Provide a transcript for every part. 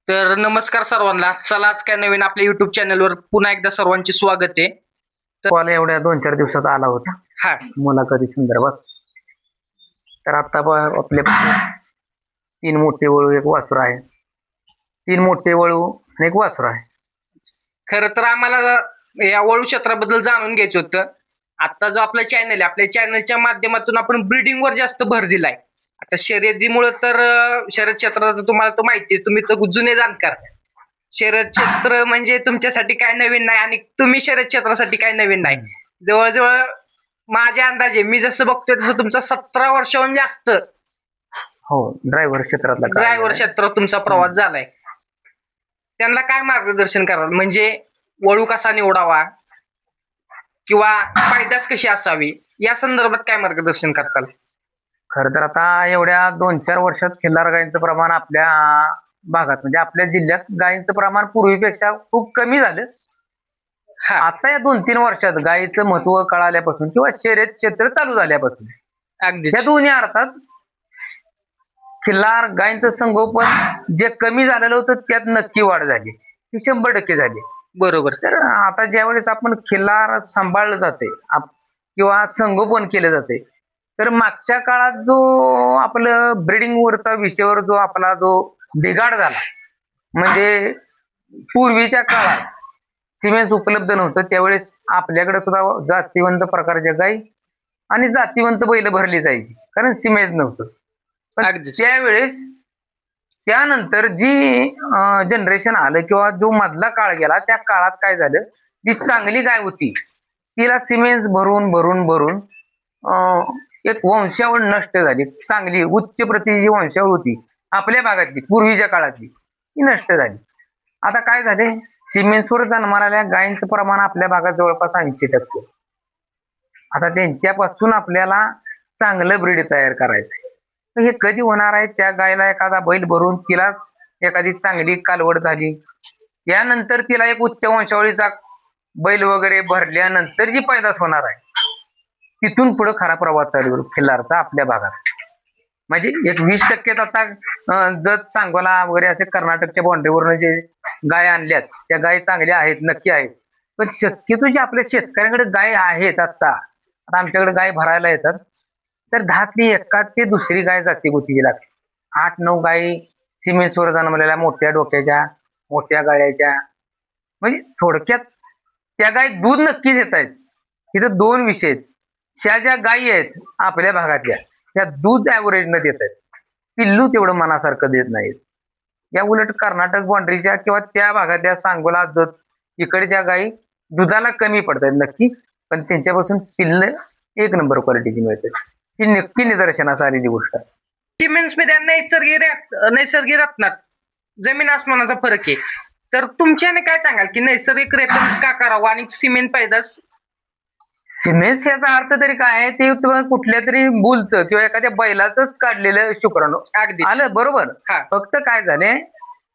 तर नमस्कार सर्वांना. चला आज काय नवीन आपल्या युट्यूब चॅनलवर पुन्हा एकदा सर्वांचे स्वागत आहे. कॉल एवढ्या 2-4 दिवसात आला होता हा मुलाखती संदर्भात. तर आता आपले 3 मोठे वळू, एक वासरू आहे. 3 मोठे वळू आणि एक वासरू आहे. खरं तर आम्हाला या वळू क्षेत्राबद्दल जाणून घ्यायचं होतं. आता जो आपला चॅनल आहे, आपल्या चॅनलच्या माध्यमातून आपण ब्रीडिंगवर जास्त भर दिलाय. आता शर्यतीमुळे तर शर्यत क्षेत्राचं तुम्हाला तर माहिती आहे, तुम्ही तर जुने जाणकार. शर्यत क्षेत्र म्हणजे तुमच्यासाठी काय नवीन नाही आणि तुम्ही शर्यत क्षेत्रासाठी काय नवीन नाही. जवळजवळ माझ्या अंदाजे मी जसं बघतोय तसं तुमचा 17 वर्षाहून जास्त हो, ड्रायव्हर क्षेत्रातला ड्रायव्हर क्षेत्रात तुमचा प्रवास झालाय. त्यांना काय मार्गदर्शन कराल, म्हणजे वळू कसा निवडावा किंवा पैदास कशी असावी या संदर्भात काय मार्गदर्शन करताल? खरं तर आता एवढ्या 2-4 वर्षात खिल्लार गायींचं प्रमाण आपल्या भागात म्हणजे आपल्या जिल्ह्यात गायींचं प्रमाण पूर्वीपेक्षा खूप कमी झालं. हा, आता या 2-3 वर्षात गायीचं महत्व कळाल्यापासून किंवा शर्यत क्षेत्र चालू झाल्यापासून अगदीच. या दोन्ही अर्थात खिल्लार गायींचं संगोपन जे कमी झालेलं होतं त्यात नक्की वाढ झाली, ती 100% झाली. बरोबर. तर आता ज्यावेळेस आपण खिल्लार सांभाळलं जाते किंवा संगोपन केले जाते, तर मागच्या काळात जो आपलं ब्रिडिंग वरचा विषयावर जो आपला जो बिघाड झाला, म्हणजे पूर्वीच्या काळात सिमेंट उपलब्ध नव्हतं, त्यावेळेस आपल्याकडे सुद्धा जातीवंत प्रकारच्या गायी आणि जातीवंत बैल भरली जायची, कारण सिमेंट नव्हतं. पण अगदीच. त्यावेळेस त्यानंतर जी जनरेशन आलं किंवा जो मधला काळ गेला, त्या काळात काय झालं, जी चांगली गाय होती तिला सिमेंट भरून भरून भरून एक वंशावळ नष्ट झाली. चांगली उच्च प्रतीची वंशावळ होती आपल्या भागातली पूर्वीच्या काळातली, ती नष्ट झाली. आता काय झाले, सिमेंटवर जन्माला गायींचं प्रमाण आपल्या भागात जवळपास 80%. आता त्यांच्यापासून आपल्याला चांगलं ब्रीड तयार करायचं आहे. तर हे कधी होणार आहे, त्या गायला एखादा बैल भरून तिला एखादी चांगली कालवड झाली, यानंतर तिला एक उच्च वंशावळीचा बैल वगैरे भरल्यानंतर जी पैदास होणार आहे, तिथून पुढे खरा प्रवास चालू होईल खिल्लारचा आपल्या भागात. म्हणजे एक 20% आता जत सांगोला वगैरे असे कर्नाटकच्या बाउंड्रीवरून जे गाय आणल्यात, त्या गाय चांगल्या आहेत, नक्की आहेत. पण शक्यतो जे आपल्या शेतकऱ्यांकडे गाय आहेत, आता आमच्याकडे गाय भरायला येतात, तर 10तली एखाद ते दुसरी गाय जातीभूतीची लागते. 8-9 गायी सिमेंटवर जन्मलेल्या मोठ्या डोक्याच्या, मोठ्या गळ्याच्या, म्हणजे थोडक्यात त्या गाय दूध नक्की देत आहेत. तिथं 2 विषय आहेत. ज्या गायी आहेत आपल्या भागातल्या, त्या दूध ऍव्हरेजनं देत आहेत, पिल्लू तेवढं मनासारखं देत नाहीत. या उलट कर्नाटक बाउंड्रीच्या किंवा त्या भागातल्या सांगोला जत इकडच्या गायी दुधाला कमी पडतात नक्की, पण त्यांच्यापासून पिल्ल 1 नंबर क्वालिटीची मिळतात. ही नक्की निदर्शनास आलेली गोष्ट आहे. सिमेंट्स मध्ये नैसर्गिक रत्नात जमीन आसमानाचा फरक आहे. तर तुमच्याने काय सांगाल की नैसर्गिक रेतनच का करावं आणि सिमेंट पैदास? सिमेंट याचा अर्थ तरी काय आहे, ते तुम्हाला कुठल्या तरी बुलचं किंवा एखाद्या बैलाचंच काढलेलं शुक्राणू अगदीच. आलं, बरोबर. हा, फक्त काय झाले,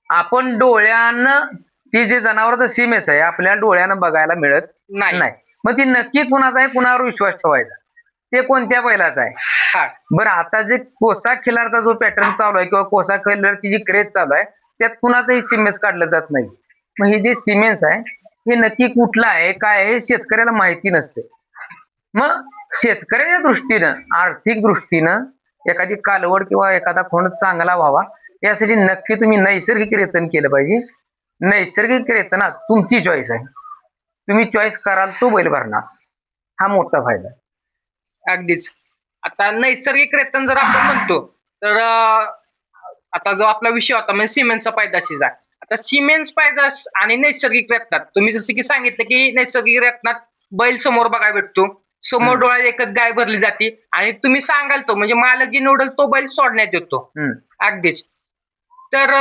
आपण डोळ्यानं ती जे जनावरचं सिमेंट आहे आपल्या डोळ्यानं बघायला मिळत नाही. नाही. मग ती नक्की कुणाचा आहे, कुणावर विश्वास ठेवायचा, ते कोणत्या बैलाचा आहे. हा, बरं, आता जे कोसा खिलारचा जो पॅटर्न चालू आहे किंवा कोसा खिलारची जी क्रेज चालू आहे, त्यात कुणाचंही सिमेंट काढलं जात नाही. मग हे जे सिमेंट आहे हे नक्की कुठलं आहे, काय आहे, हे शेतकऱ्याला माहिती नसते. मग शेतकऱ्याच्या दृष्टीनं, आर्थिक दृष्टीनं एखादी कालवड किंवा एखादा खोंड चांगला व्हावा, यासाठी नक्की तुम्ही नैसर्गिक रेतन केलं पाहिजे. नैसर्गिक रेतनात तुमची चॉईस आहे, तुम्ही चॉईस कराल तो बैल भरणार, हा मोठा फायदा. अगदीच. आता नैसर्गिक रेतन जर आपण म्हणतो तर आता जो आपला विषय होता म्हणजे सिमेंटचा पैदाशीचा. आता सिमेंट पैदास आणि नैसर्गिक रेतनात तुम्ही जसं की सांगितलं की नैसर्गिक रेतनात बैल समोर बघायला भेटतो, समोर डोळ्यात एकच गाय भरली जाते आणि तुम्ही सांगाल तो म्हणजे मालक जी निवडेल तो बैल सोडण्यात येतो. अगदीच. तर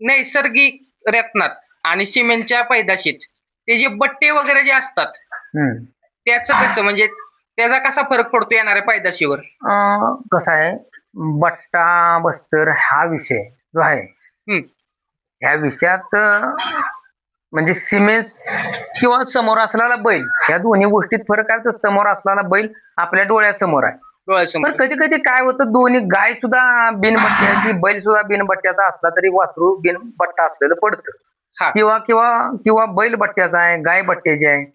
नैसर्गिक रेतनात आणि सिमेंटच्या पैदाशीत ते जे बट्टे वगैरे जे असतात त्याचं कसं, म्हणजे त्याचा कसा फरक पडतो येणाऱ्या पैदाशीवर? कसं आहे, बट्टा बस्तर हा विषय जो आहे, ह्या विषयात म्हणजे सिमेंट किंवा समोर असलेला बैल, या दोन्ही गोष्टीत फरक आहे. तर समोर असलेला बैल आपल्या डोळ्यासमोर आहे, डोळ्यासमोर. पण कधी कधी काय होतं, दोन्ही गाय सुद्धा बिनबट्ट्याची, बैल सुद्धा बिनबट्ट्याचा असला तरी वासरू बिनबट्टा असलेलं पडतं. हा किंवा किंवा किंवा बैल बट्ट्याचा आहे, गाय बट्ट्याची आहे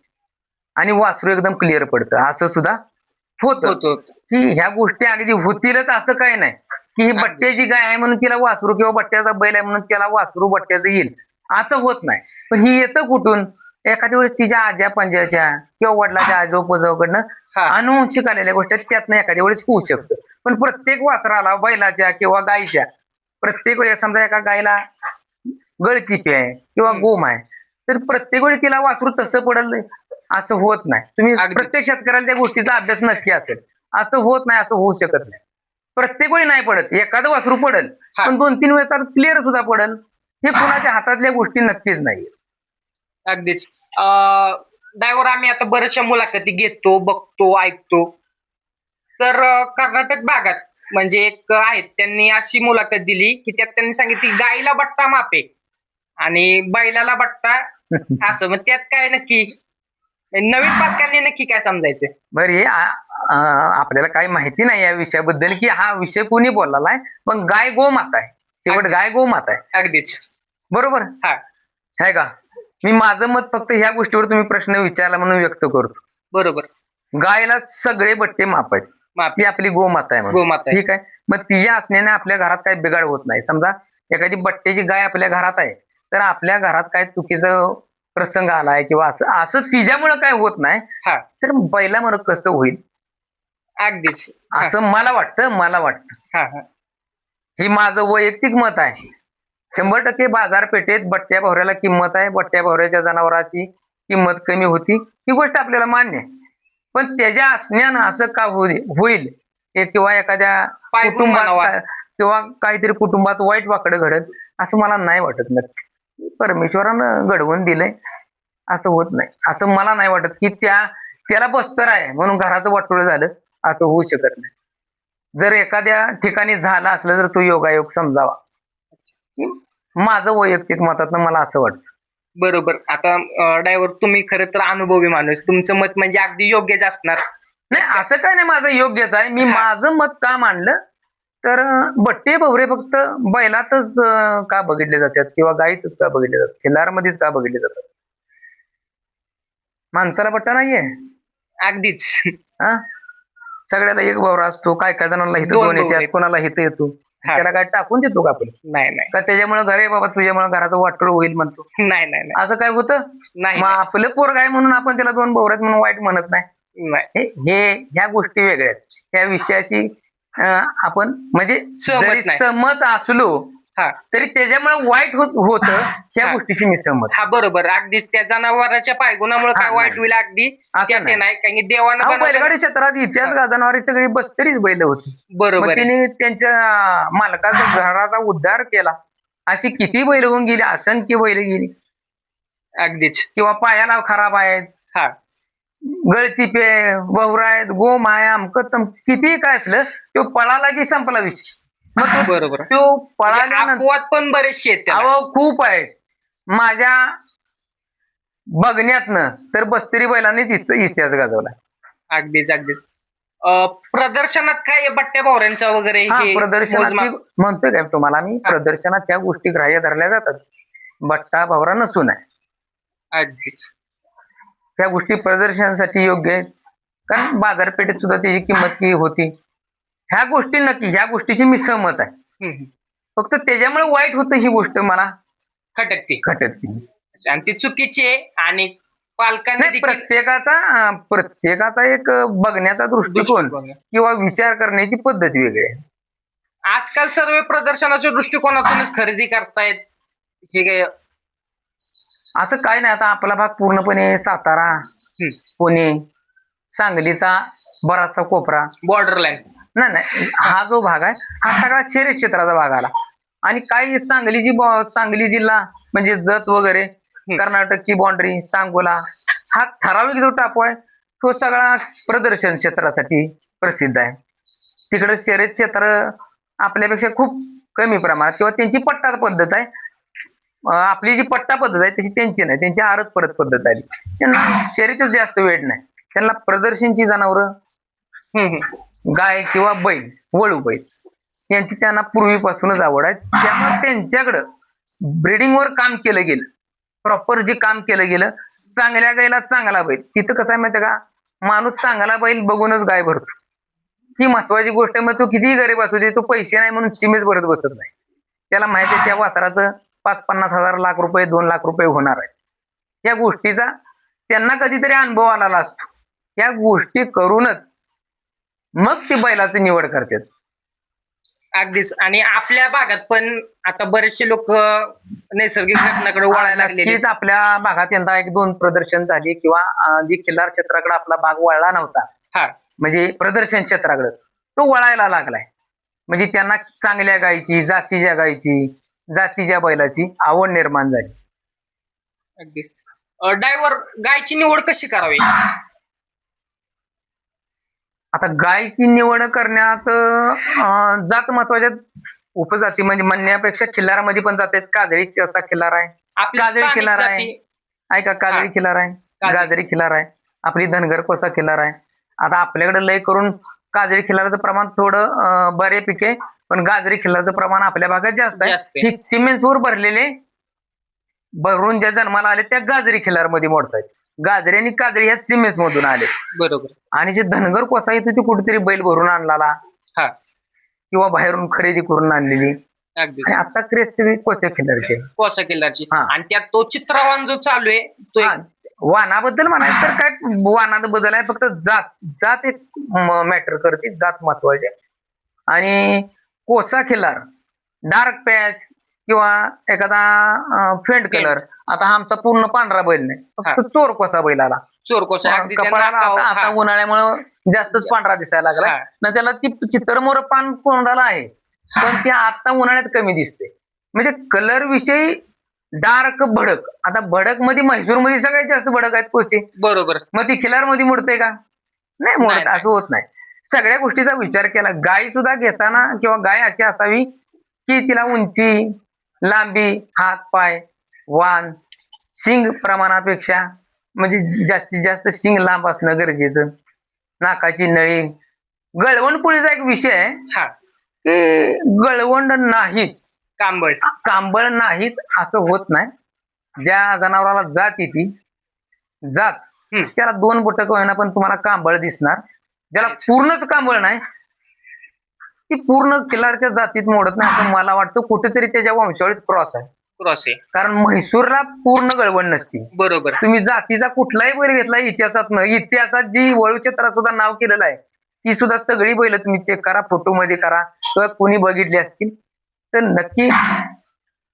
आणि वासरू एकदम क्लिअर पडतं, असं सुद्धा होतं. होत होत. की ह्या गोष्टी अगदी होतीलच असं काही नाही, की ही बट्ट्याची गाय आहे म्हणून तिला वासरू, किंवा बट्ट्याचा बैल आहे म्हणून त्याला वासरू बट्ट्याचं येईल, असं होत नाही. पण ही येतं कुठून? एखाद्या वेळेस तिच्या आज्या पंजाच्या किंवा वडिलाच्या आजोबाकडनं हा अनुवंशिक आलेल्या गोष्टी आहेत, त्यातनं एखाद्या वेळेस होऊ शकतं. पण प्रत्येक वासराला, बैलाच्या किंवा गायीच्या, प्रत्येक वेळेस समजा एका गायला गळचिपी आहे किंवा हम्म. गोम आहे, तर प्रत्येक वेळी तिला वासरू तसं पडल असं होत नाही. तुम्ही अगदीच. प्रत्येक शेतकऱ्याला त्या गोष्टीचा अभ्यास नक्की असेल. असं होत नाही, असं होऊ शकत नाही. प्रत्येक वेळी नाही पडत, एखादं वासरू पडल, हा. पण 2-3 वेळा क्लिअर सुद्धा पडल. हे कुणाच्या हातातल्या गोष्टी नक्कीच नाही. अगदीच. ड्रायव्हर आम्ही आता बऱ्याचशा मुलाखती घेतो, बघतो, ऐकतो. तर कर्नाटक भागात म्हणजे एक आहेत, त्यांनी अशी मुलाखत दिली की त्यात त्यांनी सांगितली गाईला बट्टा मापे आणि बैलाला बट्टा असं. मग त्यात काय नक्की नवीन पालकांनी नक्की काय समजायचं? बरं, हे आपल्याला काही माहिती नाही या विषयाबद्दल, की हा विषय कोणी बोललेला आहे. पण गाय गोमाता आहे, शेवट अगदीच. गाय गोमाता आहे. अगदीच. बरोबर हा आहे का? मी माझं मत फक्त ह्या गोष्टीवर तुम्ही प्रश्न विचारला म्हणून व्यक्त करतो. बरोबर. गायला सगळे बट्टे माप आहेत, माप ती आपली गोमाता आहे म्हणून. गोमाता आहे. ठीक आहे, मग तिच्या असण्याने आपल्या घरात काही बिघाड होत नाही. समजा एखादी बट्ट्याची गाय आपल्या घरात आहे, तर आपल्या घरात काय चुकीचं प्रसंग आलाय किंवा असं असं तिच्यामुळे काय होत नाही, हा तर बैलामुळे कसं होईल अगदीच. हा असं मला वाटतं. हा हा. ही माझं वैयक्तिक मत आहे. 100% बाजारपेठेत बट्ट्या भवऱ्याला किंमत आहे, बट्ट्या भवऱ्याच्या जनावराची किंमत कमी होती, ही गोष्ट आपल्याला मान्य आहे. पण त्याच्या असण्यानं असं का होईल किंवा एखाद्या पायगुण कुटुंबात म्हणावा. किंवा काहीतरी कुटुंबात वाईट वाकडं घडत, असं मला नाही वाटत. नक्की परमेश्वरानं घडवून दिलंय, असं होत नाही. असं मला नाही वाटत की त्याला बस्तर आहे म्हणून घराचं वाटोळं झालं, असं होऊ शकत नाही. जर एखाद्या ठिकाणी झालं असलं तर तो योगायोग समजावा. माझं वैयक्तिक मतातनं मला असं वाटतं. बरोबर. आता ड्रायव्हर तुम्ही खरं तर अनुभवी माणूस, तुमचं मत म्हणजे अगदी योग्यच असणार. नाही, असं काय नाही, माझं योग्यच आहे. मी हा. माझं मत का मांडलं, तर बट्टे भवरे फक्त बैलातच का बघितले जातात किंवा गायीतच का बघितले जातात, खिल्लारमध्येच का बघितले जातात? माणसाला बट्टा नाहीये. अगदीच. हा, सगळ्याला एक भवरा असतो. काय काय जणांना हिथं दोन दोन भवरे. येतात, कोणाला हिथं येतो. हा. त्याला काय टाकून देतो का आपण? नाही नाही का त्याच्यामुळे घरे बाबा तुझ्यामुळे घराचं वाटोळ होईल म्हणतो? नाही नाही नाही असं काय होतं? नाही मग आपलं पोरग आहे म्हणून आपण त्याला 2 भवऱ्यात म्हणून वाईट म्हणत नाही. नाही. ह्या गोष्टी वेगळ्या आहेत. ह्या विषयाशी आपण म्हणजे सहमत जरी नाही. सहमत असलो हा तरी त्याच्यामुळे वाईट होतं, ह्या हा. गोष्टीशी मी सहमत. हा बरोबर. अगदीच त्या जनावराच्या पायगुणामुळे हा, काय वाईट नाही. होईल अगदी असं त्यात नाही. नाही. कारण की देवानं अहो, बनवलेलं- बैलगाडी क्षेत्रात इतिहास गाजवणारी सगळी बस्तरीच बैल होती. मग बरोबर आहे. तिने त्यांच्या मालकाचा घराचा उद्धार केला. अशी किती बैल होऊन गेली, असंख्य बैल गेली. अगदीच. किंवा पायाला खराब आहेत, हा गळचिपे ववरा आहेत, गोम आहे, अमकं किती काय असलं, तो पळाला की संपला विषय. मग बरोबर. तो म्हणजे पळाल्यानंतर अपवाद पण बरेचसे आहेत त्याला. अहो खूप आहेत. माझ्या बघण्यातनं तर बस्तरी बैलांनीच इतिहास गाजवला. अगदीच अगदीच. प्रदर्शनात काय बट्ट्या भावऱ्यांचा वगैरे हा, हे प्रदर्शनाची मोजमाप? म्हणतोय काय तुम्हाला मी, प्रदर्शनात त्या गोष्टी ग्राह्य धरल्या जातात. बट्टा भवरा नसून आहे, अगदीच. त्या गोष्टी प्रदर्शनासाठी योग्य आहेत. कारण बाजारपेठेत सुद्धा त्याची किंमत किती होती, ह्या गोष्टी नक्की, ह्या गोष्टीशी मी सहमत आहे. हम्म. फक्त त्याच्यामुळे वाईट होतं ही गोष्ट मला खटकते खटकते. आणि ती चुकीची आहे. आणि पालकांनी नाही, देखील प्रत्येकाचा एक बघण्याचा दृष्टिकोन दृष्टिकोन आहे. किंवा विचार करण्याची पद्धत वेगळी आहे. आजकाल सर्व प्रदर्शनाच्या दृष्टिकोनातूनच खरेदी करतायत. हे काय असं काय नाही. आता आपला भाग पूर्णपणे सातारा, पुणे, सांगलीचा बराचसा कोपरा, बॉर्डर लाईन. नाही, हा जो भाग आहे हा सगळा शहरी क्षेत्राचा भाग आला. आणि काही सांगली जिल्हा म्हणजे जत वगैरे, कर्नाटकची बाउंड्री, सांगोला, हा ठराविक जो टापू आहे तो सगळा प्रदर्शन क्षेत्रासाठी प्रसिद्ध आहे. तिकडे शर्यत क्षेत्र आपल्यापेक्षा खूप कमी प्रमाणात, किंवा त्यांची पट्टा पद्धत आहे. आपली जी पट्टा पद्धत आहे तशी त्यांची नाही, त्यांची आरत परत पद्धत आहे. त्यांना शर्यतच जास्त वेळ नाही, त्यांना प्रदर्शनची जनावरं गाय किंवा बैल, वळू बैल यांची त्यांना पूर्वीपासूनच आवड आहे. त्यामुळे त्यांच्याकडं ब्रिडिंगवर काम केलं गेलं, प्रॉपर जे काम केलं गेलं, चांगल्या गायला चांगला बैल. तिथं कसं आहे माहिती का, माणूस चांगला बैल बघूनच गाय भरतो. ही महत्वाची गोष्ट आहे. मग तो कितीही गरीब असू दे, तो पैसे नाही म्हणून सीमेच भरत बसत नाही. त्याला माहिती आहे त्या वासराचं 50-50 हजार, लाख रुपये, 2 लाख रुपये होणार आहे. या गोष्टीचा त्यांना कधीतरी अनुभव आलेला असतो. या गोष्टी करूनच मग ती बैलाची निवड करतात. अगदीच. आणि आपल्या भागात पण आता बरेचसे लोक नैसर्गिक घटनाकडे वळायला लागलेले आहेत. नक्कीच आपल्या भागात यंदा 1-2 प्रदर्शन झाली किंवा जी खिल्लार क्षेत्राकडे आपला भाग वळला नव्हता, हा, म्हणजे प्रदर्शन क्षेत्राकडे तो वळायला लागलाय. म्हणजे त्यांना चांगल्या गायची, जातीच्या गायची, जातीच्या बैलाची आवड निर्माण झाली. अगदीच. ड्रायव्हर, गायची निवड कशी करावी? आता गायची निवड करण्यात जात महत्वाच्या उपजाती म्हणजे म्हणण्यापेक्षा खिल्लारामध्ये पण जात आहेत. काजळी असा खिल्लार आहे, आपल्या काजळी स्थानिक खिल्लार आहे, जाती. ऐका काजळी खिल्लार आहे, काजळी. गाजरी खिल्लार आहे, आपली धनगर कोसा खिल्लार आहे. आता आपल्याकडे लय करून काजळी खिल्लारचं प्रमाण थोडं बऱ्यापैकी आहे, पण गाजरी खिल्लारचं प्रमाण आपल्या भागात जास्त जास्त आहे. आहे. ही सिमेंटवर भरलेले भरून ज्या जन्माला आले त्या गाजरी खिल्लार मध्ये मोडतात. गाजरी आणि काजळी ह्या सिमेंट मधून आले. बरोबर. आणि जे धनगर कोसा येतो ते कुठेतरी बैल भरून आणलेला हा, किंवा बाहेरून खरेदी करून आणलेली. अगदीच. आणि आता क्रेज सगळी कोसा खिल्लारची. कोसा किल्लाची. हा. आणि त्यात तो चित्रवान जो चालू आहे तो हा, एक वाणाबद्दल म्हणायचं तर काय, वाणात बदल आहे, फक्त जात जात एक मॅटर करते, जात महत्वाची आहे. आणि कोसा खिल्लार डार्क पॅच किंवा एखादा फेंट कलर, आता हा आमचा पूर्ण पांढरा बैल नाही, फक्त चोर कोसा बैल आला. चोर कोसा. अगदी त्या कपाळाला नाकावर. आता हा, उन्हाळ्यामुळं जास्तच पांढरा दिसायला लागला. हा. ना त्याला ती चित्रमोर पान कोंडाला आहे, पण ते आता उन्हाळ्यात कमी दिसते. म्हणजे कलर विषयी डार्क भडक. आता भडक मध्ये म्हैसूर मध्ये सगळ्यात जास्त भडक आहेत कोसे. बरोबर. मग ती खिलार मध्ये मोडते का? नाही मोडत. नाही. असं होत नाही. सगळ्या गोष्टीचा विचार केला. गाय सुद्धा घेताना किंवा गाय अशी असावी की तिला उंची, लांबी, हात पाय, वान, शिंग प्रमाणापेक्षा म्हणजे जास्तीत जास्त शिंग लांब असणं गरजेचं. नाकाची नळी, गळवण पुळीचा एक विषय आहे हा, की गळवंड नाहीच, कांबळ. कांबळ नाहीच असं होत नाही. ज्या जनावराला जात येते जात, हम्म. त्याला 2 बोट होईना पण तुम्हाला कांबळ दिसणार. ज्याला अच्छा. पूर्णच कांबळ नाही ती पूर्ण किल्लारच्या जातीत मोडत नाही असं मला वाटतं. कुठेतरी त्याच्या वंशावळीत क्रॉस आहे. क्रॉस आहे. कारण म्हैसूरला पूर्ण गळवण नसते. बरोबर. तुम्ही जातीचा कुठलाही बैल घेतला इतिहासात जी वळू क्षेत्रात सुद्धा नाव केलेलं आहे ती सुद्धा सगळी बैल तुम्ही चेक करा, फोटो मध्ये करा किंवा कोणी बघितली असतील तर नक्की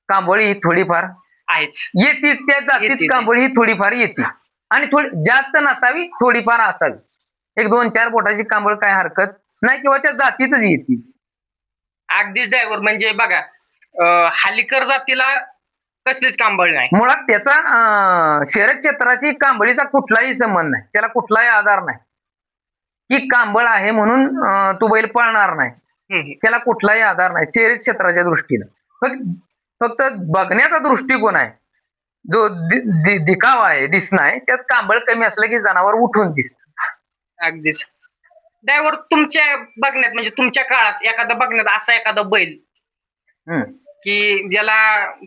कांबळी ही थोडीफार आहेच. येते. त्या येते जातीत ती. कांबळी ही थोडीफार येते आणि थोडी जास्त नसावी, थोडीफार असावी. 1-2-4 बोटाची कांबळ काय हरकत नाही किंवा त्या जातीतच येते. अगदीच ड्रायव्हर. म्हणजे बघा, हालीकर जातीला कसलीच कांबळ नाही. मुळात त्याचा शर्यत क्षेत्राशी कांबळीचा कुठलाही संबंध नाही, त्याला कुठलाही आधार नाही की कांबळ आहे म्हणून तो बैल पळणार नाही. हम्म. त्याला कुठलाही आधार नाही शर्यत क्षेत्राच्या दृष्टीनं. फक्त बघण्याचा दृष्टिकोन आहे जो दिखावा आहे, दिसणं आहे, त्यात कांबळ कमी असलं की जनावर उठून दिसत. अगदीच. ड्रायव्हर, तुमच्या बघण्यात म्हणजे तुमच्या काळात एखादा बघण्यात असा एखादा बैल की ज्याला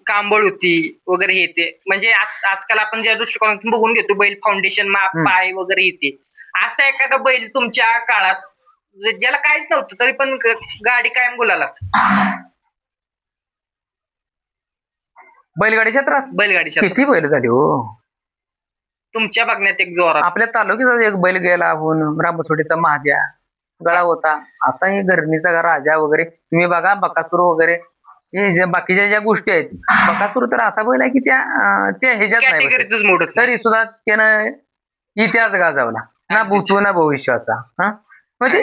कांबळ होती वगैरे येते, म्हणजे आजकाल आपण ज्या दृष्टिकोनातून बघून घेतो बैल फाउंडेशन माप, पाय वगैरे येते, असा एखादा बैल तुमच्या काळात ज्याला काहीच नव्हतं तरी पण गाडी कायम गुलालात? बैलगाडी क्षेत्रात बैलगाडीच्या किती बैल झाली हो. तुमच्या बघण्यात एक जोरात. आपल्या तालुक्यात एक बैल गेला आपण, रामसोडीचा महाद्या गळा होता. आता हे घरणीचा राजा वगैरे तुम्ही बघा, बकासूर वगैरे हे जे बाकीच्या ज्या गोष्टी आहेत, बकासूर तर असा बैल आहे की त्या ह्याच्यात नाही बसत. कॅटेगरीच मोडत नाही. तरी सुद्धा त्यानं इतिहास गाजवला ना, भूतो ना भविष्याचा. म्हणजे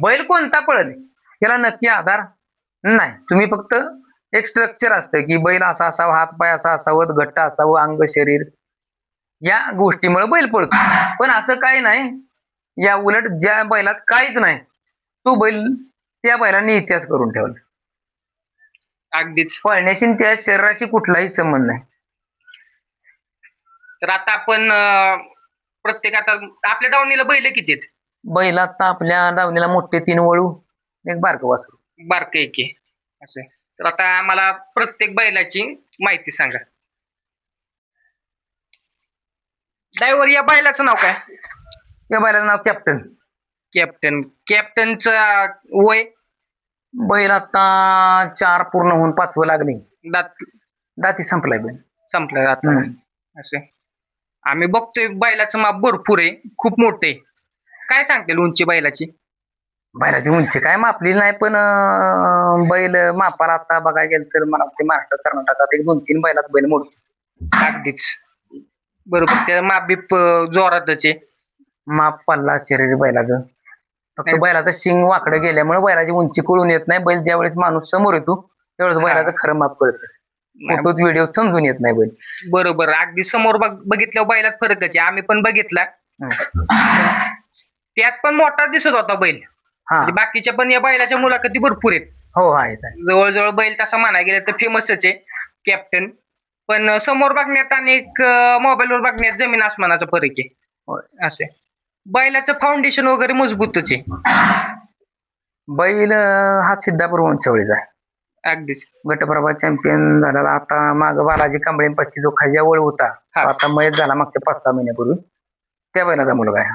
बैल कोणता पळत त्याला नक्की आधार नाही. तुम्ही फक्त एक स्ट्रक्चर असतं की बैल असा असावं, हात पाय असा असावं, घट्ट असावं, अंग शरीर, या गोष्टीमुळे बैल पळतो. पण असं काही नाही. या उलट ज्या बैलात काहीच नाही तो बैल त्या बैलांनी इतिहास करून ठेवला. अगदीच. पळण्याशी त्या शरीराशी कुठलाही संबंध नाही. तर आता आपण प्रत्येक, आता आपल्या दावणीला बैल किती आहेत? बैल आता आपल्या दावणीला मोठे 3 वळू, एक बारकं वासरू. बारकं एक आहे असं. तर आता आम्हाला प्रत्येक बैलाची माहिती सांगा. ड्रायव्हर, या बैलाचं नाव काय? या बैलाचं नाव कॅप्टन. कॅप्टन. कॅप्टनचं वय? बैल आता 4 पूर्ण होऊन 5वं लागले. दात दाती संपलाय बैल. संपलं आता असं. आम्ही बघतोय बैलाचं माप भरपूर आहे, खूप मोठे. काय सांगतील उंची बैलाची? बैलाची उंची काय मापली नाही, पण बैल मापाला आता बघायला गेलं तर मला वाटते महाराष्ट्र कर्नाटकात 1-2-3 बैलात बैल मोडतो. अगदीच बरोबर. त्या माप बीप जोरातच आहे. माप पल्ला शरीर बैलाचं. फक्त बैलाचं शिंग वाकडं गेल्यामुळे बैलाची उंची कळून येत नाही. बैल ज्यावेळेस माणूस समोर येतो त्यावेळेस बैलाचं खरं माप कळतं. फोटोत व्हिडिओ समजून येत नाही बैल. बरोबर. अगदी समोर बघितल्यावर बैलात फरकच आहे. आम्ही पण बघितला, त्यात पण मोठा दिसत होता बैल. हा म्हणजे बाकीच्या पण या बैलाच्या मुलाखती भरपूर आहेत. हो आहे. जवळजवळ बैल तसा म्हणायला गेलं तर फेमसच आहे कॅप्टन. पण समोर बघण्यात आणि मोबाईलवर बघण्यात जमीन आसमानाचा फरक आहे असे. बैलाचं फाउंडेशन वगैरे मजबूतच आहे. बैल हा सिद्धापूर वंशावळीचा आहे. अगदीच. गटप्रभा चॅम्पियन झालेला. आता माग बालाजी कांबळेंपाशी जो खाजा वळ होता, आता मयत झाला मागच्या 5-6 महिन्यापूर्वी. त्या बैलाचा मुलगा आहे.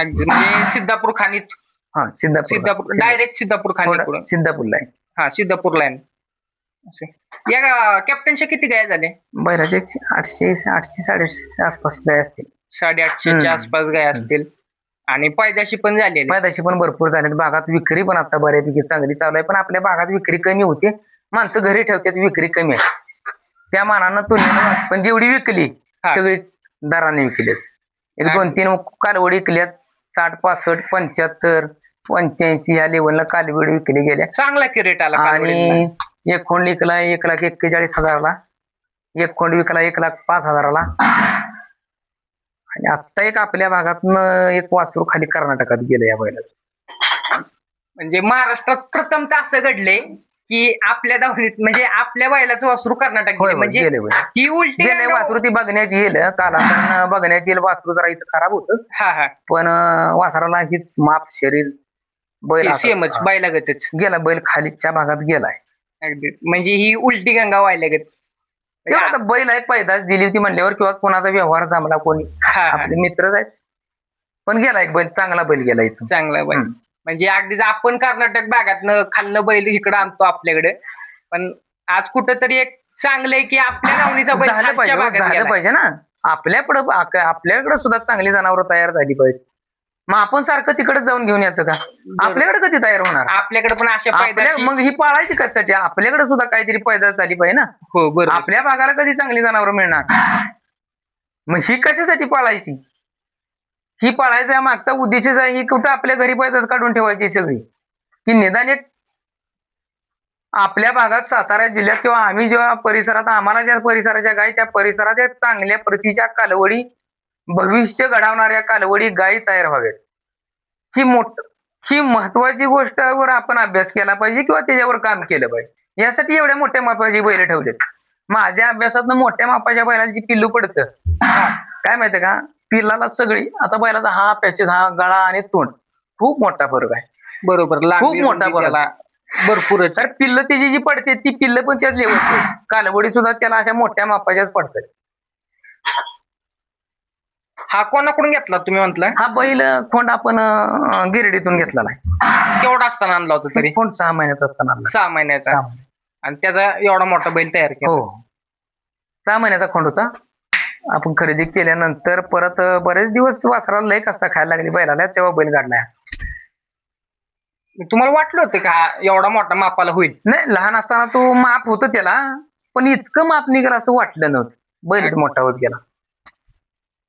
अगदी म्हणजे सिद्धापूर खाणीत. हा सिद्धापूर डायरेक्ट सिद्धापूर खाणी सिद्धापूरला आहे. हा सिद्धापूरला आहे असे. या कॅप्टनच्या किती गाय झाले? बैलाचे 800 800 आसपास गाय असतील. 850च्या आसपास गाय असतील. आणि पैदाशी पण झालेली. पैदाशी पण भरपूर झाले. भागात विक्री पण आता बऱ्यापैकी चांगली चालू आहे. पण आपल्या भागात विक्री कमी होते. माणसं घरी ठेवतात, विक्री कमी आहे. त्या मानानं तुलनेनं पण जेवढी विकली सगळी दराने विकली. 1-2-3 कालवडी विकल्यात. 60 65 75 85 या लेवलला कालवडी विकली गेल्या. चांगला की रेट आला. आणि एक खोंड विकला 1,41,000ला. एक खोंड विकला 1,05,000ला. आणि आता एक आपल्या भागातनं एक वासरू खाली कर्नाटकात गेलं या बैलाचं. म्हणजे महाराष्ट्रात प्रथमतः असं घडले की आपल्या दावणीत म्हणजे आपल्या बैलाचं वासरू कर्नाटक गेले. म्हणजे ही उलटी वासरू ती बघण्यात येईल. कालांतरानं बघण्यात येईल. वासरू जरा इथं खराब होतं. पण वासराला हीच माप शरीर बैल सेमच बैलागतच गेला. बैल खालीच्या भागात गेलाय. अगदीच. म्हणजे ही उलटी गंगा व्हायला गेली. आता बैल आहे, पैदास दिली होती म्हणल्यावर किंवा कोणाचा व्यवहार जमला, कोणी आपले मित्रच आहेत. पण गेला एक बैल, चांगला बैल गेला इथून. चांगला बैल म्हणजे अगदीच आपण कर्नाटक भागातनं खाल्लं बैल इकडे आणतो आपल्याकडे. पण आज कुठंतरी एक चांगलंय की आपल्या गावणीचा बैल खालच्या भागात गेला पाहिजे ना. आपल्याकडे सुद्धा चांगली जनावर तयार झाली पाहिजे. मग आपण सारखं तिकडे जाऊन घेऊन यायचं का? आपल्याकडे कधी तयार होणार? आपल्याकडे पण अशा पैदाशी. मग ही पाळायची कशासाठी? आपल्याकडे सुद्धा काहीतरी पैदास झाली पाहिजे ना. हो बरोबर. आपल्या भागाला कधी चांगली जनावर मिळणार? मग ही कशासाठी पाळायची? ही पाळायचा मागचा उद्देशच आहे ही कुठं आपल्या घरी पैदास काढून ठेवायची सगळी, की निदान एक आपल्या भागात सातारा जिल्ह्यात किंवा आम्ही जेव्हा परिसरात आम्हाला ज्या परिसराच्या गायी त्या परिसरात चांगल्या प्रतीच्या कालवडी, भविष्य घडवणाऱ्या कालवडी गायी तयार व्हाव्यात. ही महत्वाची गोष्टवर आपण अभ्यास केला पाहिजे किंवा त्याच्यावर काम केलं पाहिजे. यासाठी एवढ्या मोठ्या मापाची बैल ठेवलेत. माझ्या अभ्यासातनं मोठ्या मापाच्या बैलाला जी पिल्लू पडतं काय माहितीये का? पिल्लाला सगळी आता बैलाचा हा पॅचेस, हा गळा आणि तोंड खूप मोठा फरक आहे. बरोबर. खूप मोठा फरक भरपूर. तर पिल्ल त्याची जी पडते ती पिल्ल पण त्याच लेवलची. कालवडी सुद्धा त्याला अशा मोठ्या मापाच्याच पडतात. हा कोणाकडून घेतला तुम्ही म्हटलं? हा बैल खोंड आपण गिरडीतून घेतलेला आहे. केवढा असताना आणला होता तरी? खोंड 6 महिन्यात असताना. 6 महिन्याचा. आणि त्याचा एवढा मोठा बैल तयार केला? हो, 6 महिन्याचा खोंड होता. आपण खरेदी केल्यानंतर परत बरेच दिवस वासराला लय कष्ट खायला लागली बैलाला, तेव्हा बैल काढलाय. तुम्हाला वाटलं होतं का एवढा मोठा मापाला होईल? नाही, लहान असताना तो माप होतं त्याला, पण इतकं माप निघेल असं वाटलं नव्हतं. बैल मोठा होत गेला.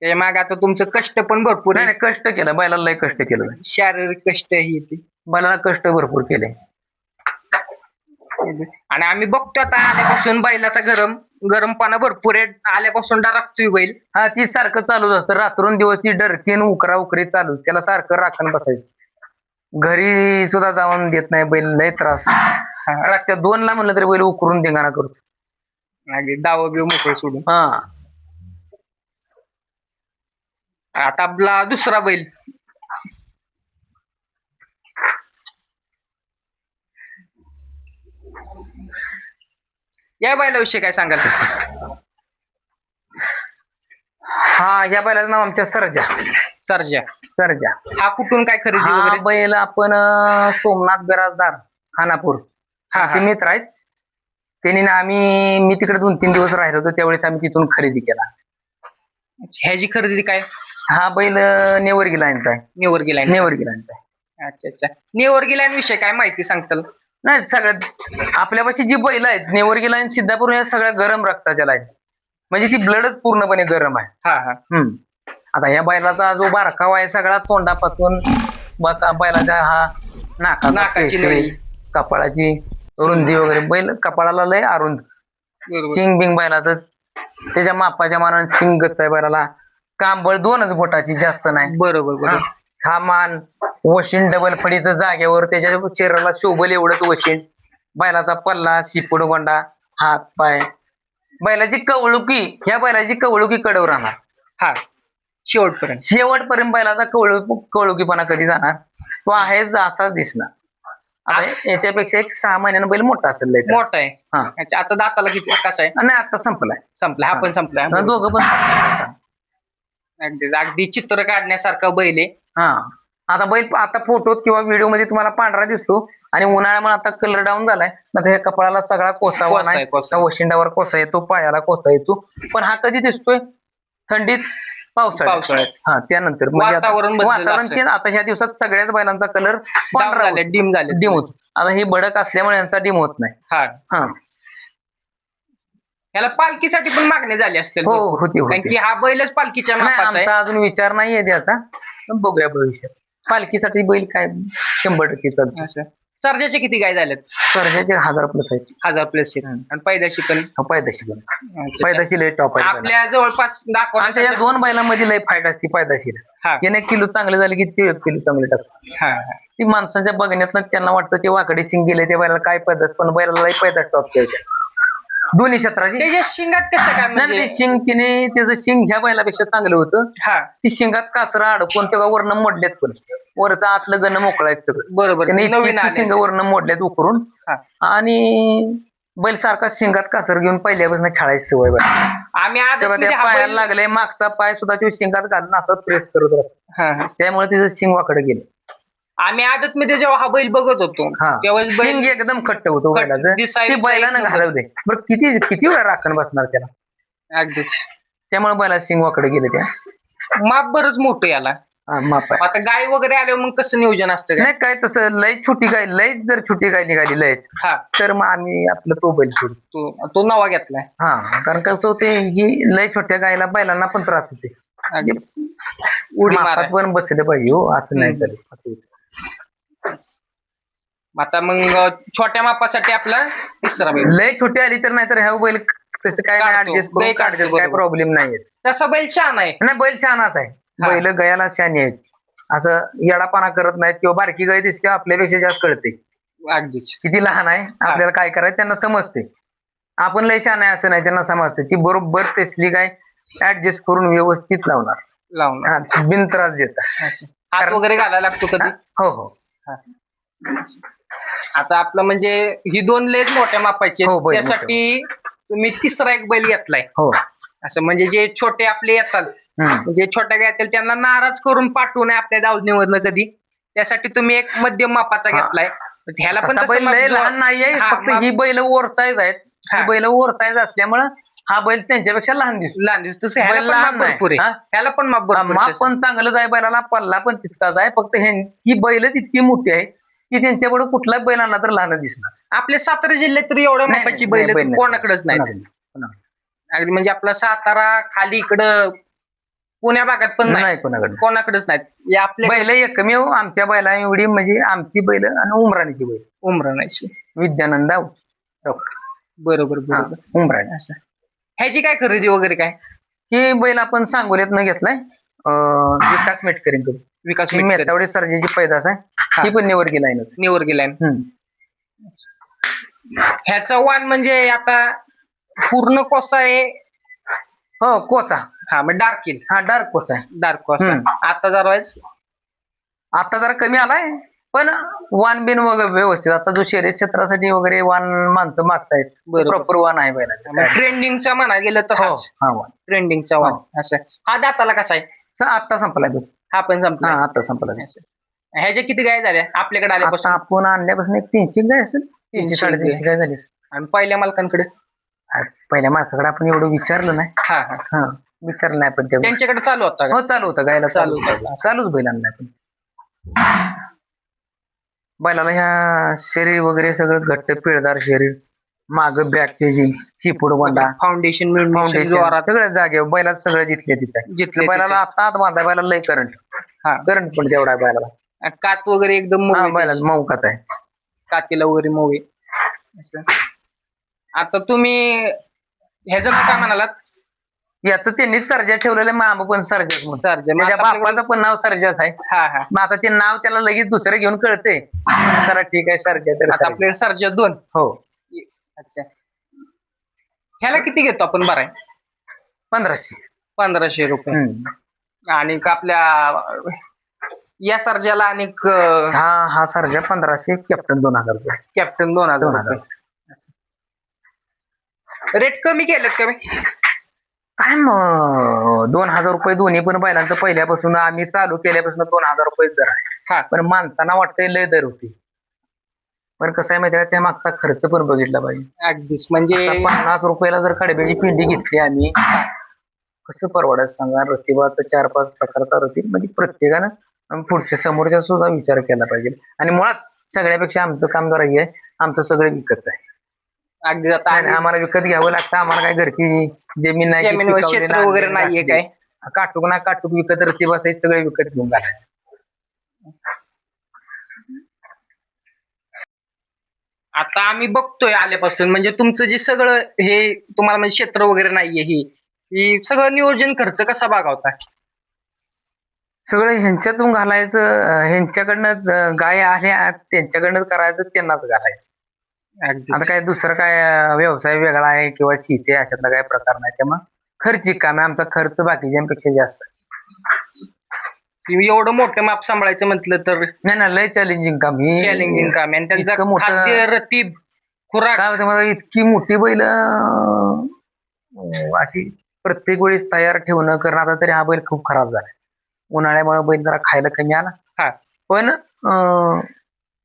त्याच्या मागे आता तुमचं कष्ट पण भरपूर आहे. नाही, कष्ट केलं बैलाला, लय कष्ट केलं. शारीरिक कष्ट ही बैलाला कष्ट भरपूर केले. आणि आम्ही बघतो आता आल्यापासून बैलाचा गरमपणा भरपूर आहे. आल्यापासून डरकतोय बैल. हा, ती सारखं चालूच असतं. रात्रून दिवस ती डरकीन उकरा उकरी चालू. त्याला सारखं राखण बसायचं. घरी सुद्धा जाऊन देत नाही बैल, लय त्रास. रातच्या 2ला म्हणलं तरी बैल उकरून धिंगाणा करतो. दाव बिव मोकळं सोडून. हा, आता आपला दुसरा बैल या बैलाविषयी काय सांगाल? हा, या बैलाचं नाव आमच्या सरजा. सर्जा. सरजा हा कुठून काय खरेदी हा वगैरे? बैल आपण सोमनाथ बिराजदार खानापूर हा आमचे हा. मित्र आहेत. त्यांनी मी तिकडे 2-3 दिवस राहिलो होतो त्यावेळेस आम्ही तिथून खरेदी केला. ह्याची खरेदी काय? हा बैल नेवर्गी लाईनचा आहे. नेवर्गी लाईन. नेवर्गी लाईनचा आहे. अच्छा अच्छा. नेवर्गी लाईन विषयी काय माहिती सांगताल? नाही, सगळ्यात आपल्यापाशी जी बैल आहेत नेवर्गी लाईन, सिद्धापूर या सगळ्या गरम रक्ताच्या लाईन, म्हणजे ती ब्लडच पूर्णपणे गरम आहे. हा हा. आता या बैलाचा जो बारकावा आहे सगळा तोंडापासून बैलाच्या हा नाकाची पेशी, नळी. कपाळाची रुंदी वगैरे, बैल कपाळाला लय अरुंद, बरोबर. शिंग बिंग बैलाचं त्याच्या मापाच्या मानाने शिंगच आहे बैलाला. कांबळ 2च बोटाची, जास्त नाही. बरोबर बरोबर. हा मान वशिंड डबल फडीचं जागेवर, त्याच्या शरीराला शोभल एवढंच वशिंड. बैलाचा पल्ला, शिपूड गोंडा, हात पाय, बैलाची कवळुकी, ह्या बैलाची कवळुकी कडवर राहणार हा, शेवटपर्यंत. शेवटपर्यंत. बैलाचा कवळुकीपणा कधी जाणार, तो आहेच असाच दिसणार. आता याच्यापेक्षा 6 महिन्यानं बैल मोठा असेल लय. मोठा आहे. हा. अच्छा, आता दाताला किती कसा आहे? नाही, आता संपलाय. संपला. हा पण संपला. दोघं पण संपलाय. अगदी अगदी चित्र काढण्यासारखा बैल आहे. हा, आता बैल आता फोटोत किंवा व्हिडिओ मध्ये तुम्हाला पांढरा दिसतो, आणि उन्हाळ्यामुळे आता कलर डाऊन झालाय ना, हे कपाळाला सगळा कोसावा कोसा आहे, नाही, कोसा आहे. वशिंडावर कोसा येतो, पायाला कोसा येतो. पण हा कधी दिसतोय? थंडीत, पावसाळ्यात. हा, त्यानंतर म्हणजे वातावरण बदललं वातावरण असेल. चेंज. आता ह्या दिवसात सगळ्याच बैलांचा कलर पांढरा झाले, डिम झाले. डिम होतो. आता ही बडक असल्यामुळे यांचा डिम होत नाही. हा. हा, याला पालखीसाठी पण मागणी झाली असतील हो, भरपूर. होती. कारण की हा बैलच पालखीच्या नाही, मापाचा आहे. आमचा अजून विचार नाहीये त्याचा, पण बघूया भविष्यात. पालखीसाठी बैल काय 100% चालतो. असं. सर्जाचे किती गाय झालेत? सर्जाचे 1000+ आहेत. 1000 प्लस आणि पैदाशी पण. पैदाशी पण. अच्छा. पैदाशी लय टॉप आहे. आपल्या जवळपास आमच्या या 2 बैलांमध्ये लय फायदा असते पैदाशी. हा. त्याने 1 किलो चांगले झाले की ते 1 किलो चांगले टाकतात. हा. ती माणसाच्या बघण्यातनं त्यांना वाटतं ते वाकडे शिंग गेले त्या बैलाला काय पैदास, पण बैलाला लय पैदास टॉप द्यायच्या दोन्ही क्षेत्राची. त्याच्या शिंगात कसं काय म्हणजे? नाही, शिंग तिने त्याचं शिंग ह्या बैलापेक्षा चांगलं होतं. हा, ती शिंगात कासरा अडकून तेव्हा वर्ण मोडल्यात, पण वरचं आतलं गण मोकळा आहे सगळं. बरोबर. त्याने नवीन आले. शिंग वर्ण मोडल्यात उकरून. हा. आणि बैल सारखा शिंगात कासर घेऊन पहिल्यापासून खेळायची सवय बैल. आम्ही तेव्हा आदत त्या पायाला लागले, मागचा पाय सुद्धा ते शिंगात घालून असं प्रेस करत राहतो. त्यामुळे तिचं शिंग वाकडे गेले. आम्ही आदत मध्ये जेव्हा हा बैल बघत होतो तेव्हा शिंग एकदम खट्ट होतो बैलाचं. ते बैलानं घालवले. बरं, किती वेळा राखण बसणार त्याला. अगदीच. त्यामुळे बैलाचं शिंग वाकडे गेले. त्या माप बरंच मोठं याला. माप आहे. आता गाय वगैरे आल्यावर मग कसं नियोजन असतं काय? नाही, काय तसं लय छोटी गाय, लयच जर छोटी गाय निघाली लयच, हा, तर मग आम्ही आपलं तो बैल सोडू. तो नवा घेतलाय. हा, कारण कसं होते, ही लय छोट्या गायला बैलांना पण त्रास होते. उडी मारा. मापात पण बसले पाहिजे हो, असं नाही चालेल. असं होतं. आता मग छोट्या मापासाठी आपला तिसरा बैल. लय छोटी आली तर, नाही तर ह्या बैल तसं काय नाही, काढतो. ऍडजस्ट करून गाय काढतो, काढतात, काय बरोबर. प्रॉब्लेम नाही. तसा बैल छान आहे. नाही, बैल शहाणाच आहे. हा. बैल गयाला शहाणी आहेत, असं येडापाना करत नाहीत. किंवा बारकी गाय दिसते आपल्यापेक्षा जास्त कळते अगदीच. किती लहान आहे, आपल्याला काय करायचं त्यांना समजते. आपण लय शहाणा आहे असं नाही, त्यांना समजते. ती बरोबर तेसली गाय ऍडजस्ट करून व्यवस्थित लावून बिन त्रास देतात. हात वगैरे घालायला लागतो कधी? हो हो. आता आपलं म्हणजे ही 2 लेज मोठ्या मापाची हो, बैल त्यासाठी तुम्ही तिसरा एक बैल घेतलाय. हो, असं म्हणजे जे छोटे आपले येतात, जे छोट्या गाय येतील त्यांना नाराज करून पाठवू नये आपल्या दावणीमधलं कधी, त्यासाठी तुम्ही एक मध्यम मापाचा घेतलाय. ह्याला पण तसा बैल लय लहान नाहीये, फक्त ही बैल ओव्हर साईज आहेत. ही बैल ओव्हर साईज असल्यामुळे हा बैल त्यांच्यापेक्षा लहान दिसतो. लहान दिसतो. ह्याला बैल पण लहान माप भरपूर आहे. ह्याला पण माप भरपूर माप आहे. पण चांगलंच आहे बैलाला, पल्ला पण तितकाच आहे. फक्त ही बैल इतकी मोठी आहे की त्यांच्यापुढे कुठलाच बैल आणला तर लहान दिसणार. आपल्या सातारा जिल्ह्यात तर एवढ्या मापाची बैल कोणाकडेच नाही. अगदी म्हणजे आपला सातारा खाली इकडं पुण्या भागात पण नाही, कोणाकडेच नाहीत. आपल्या बैल एकमेव आमच्या बैला एवढी, म्हणजे आमची बैल आणि उमराणीची बैल. उमराणाची विद्यानंद बरोबर बरोबर. उमराणी. असं ह्याची काय खरेदी वगैरे काय? ही बैल आपण सांगोल्यातनं घेतलाय, विकास मेटकरींकडून. विकास मेथावडे सर्जेची पैदास आहे. ही पण निवर्गी लाईन. निवर्गी लाईन. ह्याचा वाण म्हणजे आता पूर्ण कोसा आहे. हो, कोसा. हा, मग डार्क हिल. हा, डार्क कोसा आहे. डार्क कोसा. आता जरा कमी आलाय. पण वाण बिन वगैरे व्यवस्थित, आता जो शर्यत क्षेत्रासाठी वगैरे वाण माणसं मागतायत बरोबर. प्रॉपर वाण आहे बैलाचं. ट्रेंडिंगचा म्हणा गेलं तर हो हा वाण ट्रेंडिंगचा वाण असं. हा दाताला कसा आहे? आता संपलाय तो. हा पण संपला. हा आता संपला. ह्याच्या किती गाय झाल्या आपल्याकडे आता आल्यापासून? आपण आणल्यापासून एक 300 गाय असेल, 300 350 गाय झाली. आणि पहिल्या मालकांकडे? पहिल्या माणसाकडे आपण एवढं विचारलं नाही. हा हा हा विचारलं नाही पण तेवढं. त्यांच्याकडे चालू होता का? हो चालू होतं गायला चालू चालूच बैल आणलाय पण. बैलाला ह्या शरीर वगैरे सगळं घट्ट पिळदार शरीर, माग बॅक त्याची चिपूड गोंडा, फाउंडेशन फाउंडेशन सगळ्या जागेवर बैलात सगळं जिथले तिथं. जिथले बैलाला आता आत बांधा, बैलाला लय करंट हा पण तेवढा आहे बैलाला. कात वगैरे एकदम मऊ हा आहे बैलाला त्याची. मऊ कात आहे. कातीला वगैरे मऊ आहे असं. आता तुम्ही ह्याचं नाव काय म्हणालात? याचं त्यांनीच सर्जा ठेवलेलं, मामा पण सर्जाच म्हणून. सर्जा. मग त्याच्या आता आपल्याकडे- बापाचं पण नाव सर्जाच आहे. हा हा मग आता ते नाव त्याला लगेच दुसरं घेऊन कळतंय, चला ठीक आहे सर्जा तर आता सर्जा. आपल्याकडे सर्जा 2. हो अच्छा. ह्याला किती घेतो आपण बरं? 1500. 1500 रुपये. आणि आपल्या या सर्जाला आणि हा सर्जा 1500, कॅप्टन 2000 रुपये. कॅप्टन 2000 2000. रुपये. रेट कमी केलेत कमी? काय मग 2000 रुपये दोन्ही पण बैलांचं पहिल्यापासून आम्ही चालू केल्यापासून 2000 रुपये दर आहे. हा पण माणसांना वाटतंय लय दर होती. पण कसं आहे माहिती आहे, त्या मागचा खर्च पण बघितला पाहिजे. अगदीच. म्हणजे आता 50 रुपयाला जर कडब्याची पिंडी घेतली आम्ही, कसं परवडायचं सांगा. रतिबाचा 4-5 प्रकारचा रतीब, म्हणजे प्रत्येकानं पुढच्या समोरच्या सुद्धा विचार केला पाहिजे. आणि मुळात सगळ्यापेक्षा आमचं काम जरा हे आहे, आमचं सगळं विकत आहे. अगदी. आता नाही, आम्हाला विकत घ्यावं लागतं. आम्हाला काय घरची जमीन नाही, जमीन व क्षेत्र वगैरे नाहीये काय? काटूक ना काटूक विकत रतीब असायचं, सगळे विकत घेऊन घालाय. आता आम्ही बघतोय आल्यापासून, म्हणजे तुमचं जे सगळं हे तुम्हाला म्हणजे क्षेत्र वगैरे नाहीये, ही सगळं नियोजन खर्च कसा भागवताय? सगळं ह्यांच्यातून घालायचं, ह्यांच्याकडनंच गाय आल्या त्यांच्याकडनंच करायचं, त्यांनाच घालायचं. अगदी. आता काय दुसरं काय व्यवसाय वेगळा आहे किंवा शेती अशातला काय प्रकार नाही, त्यामुळे खर्चिक काम आहे. आमचा खर्च बाकीच्यांपेक्षा जास्त आहे. एवढं मोठं माप सांभाळायचं म्हटलं तर नाही लय चॅलेंजिंग काम ही. चॅलेंजिंग काम आहे. आणि त्यांचं इतकं मोठं- खाद्य, रतीब, खुराक. काय होतं मला, इतकी मोठी बैल अशी प्रत्येक वेळेस तयार ठेवणं करणं. आता तरी हा बैल खूप खराब झाला. उन्हाळ्यामुळे बैल जरा खायला कमी आला. हा पण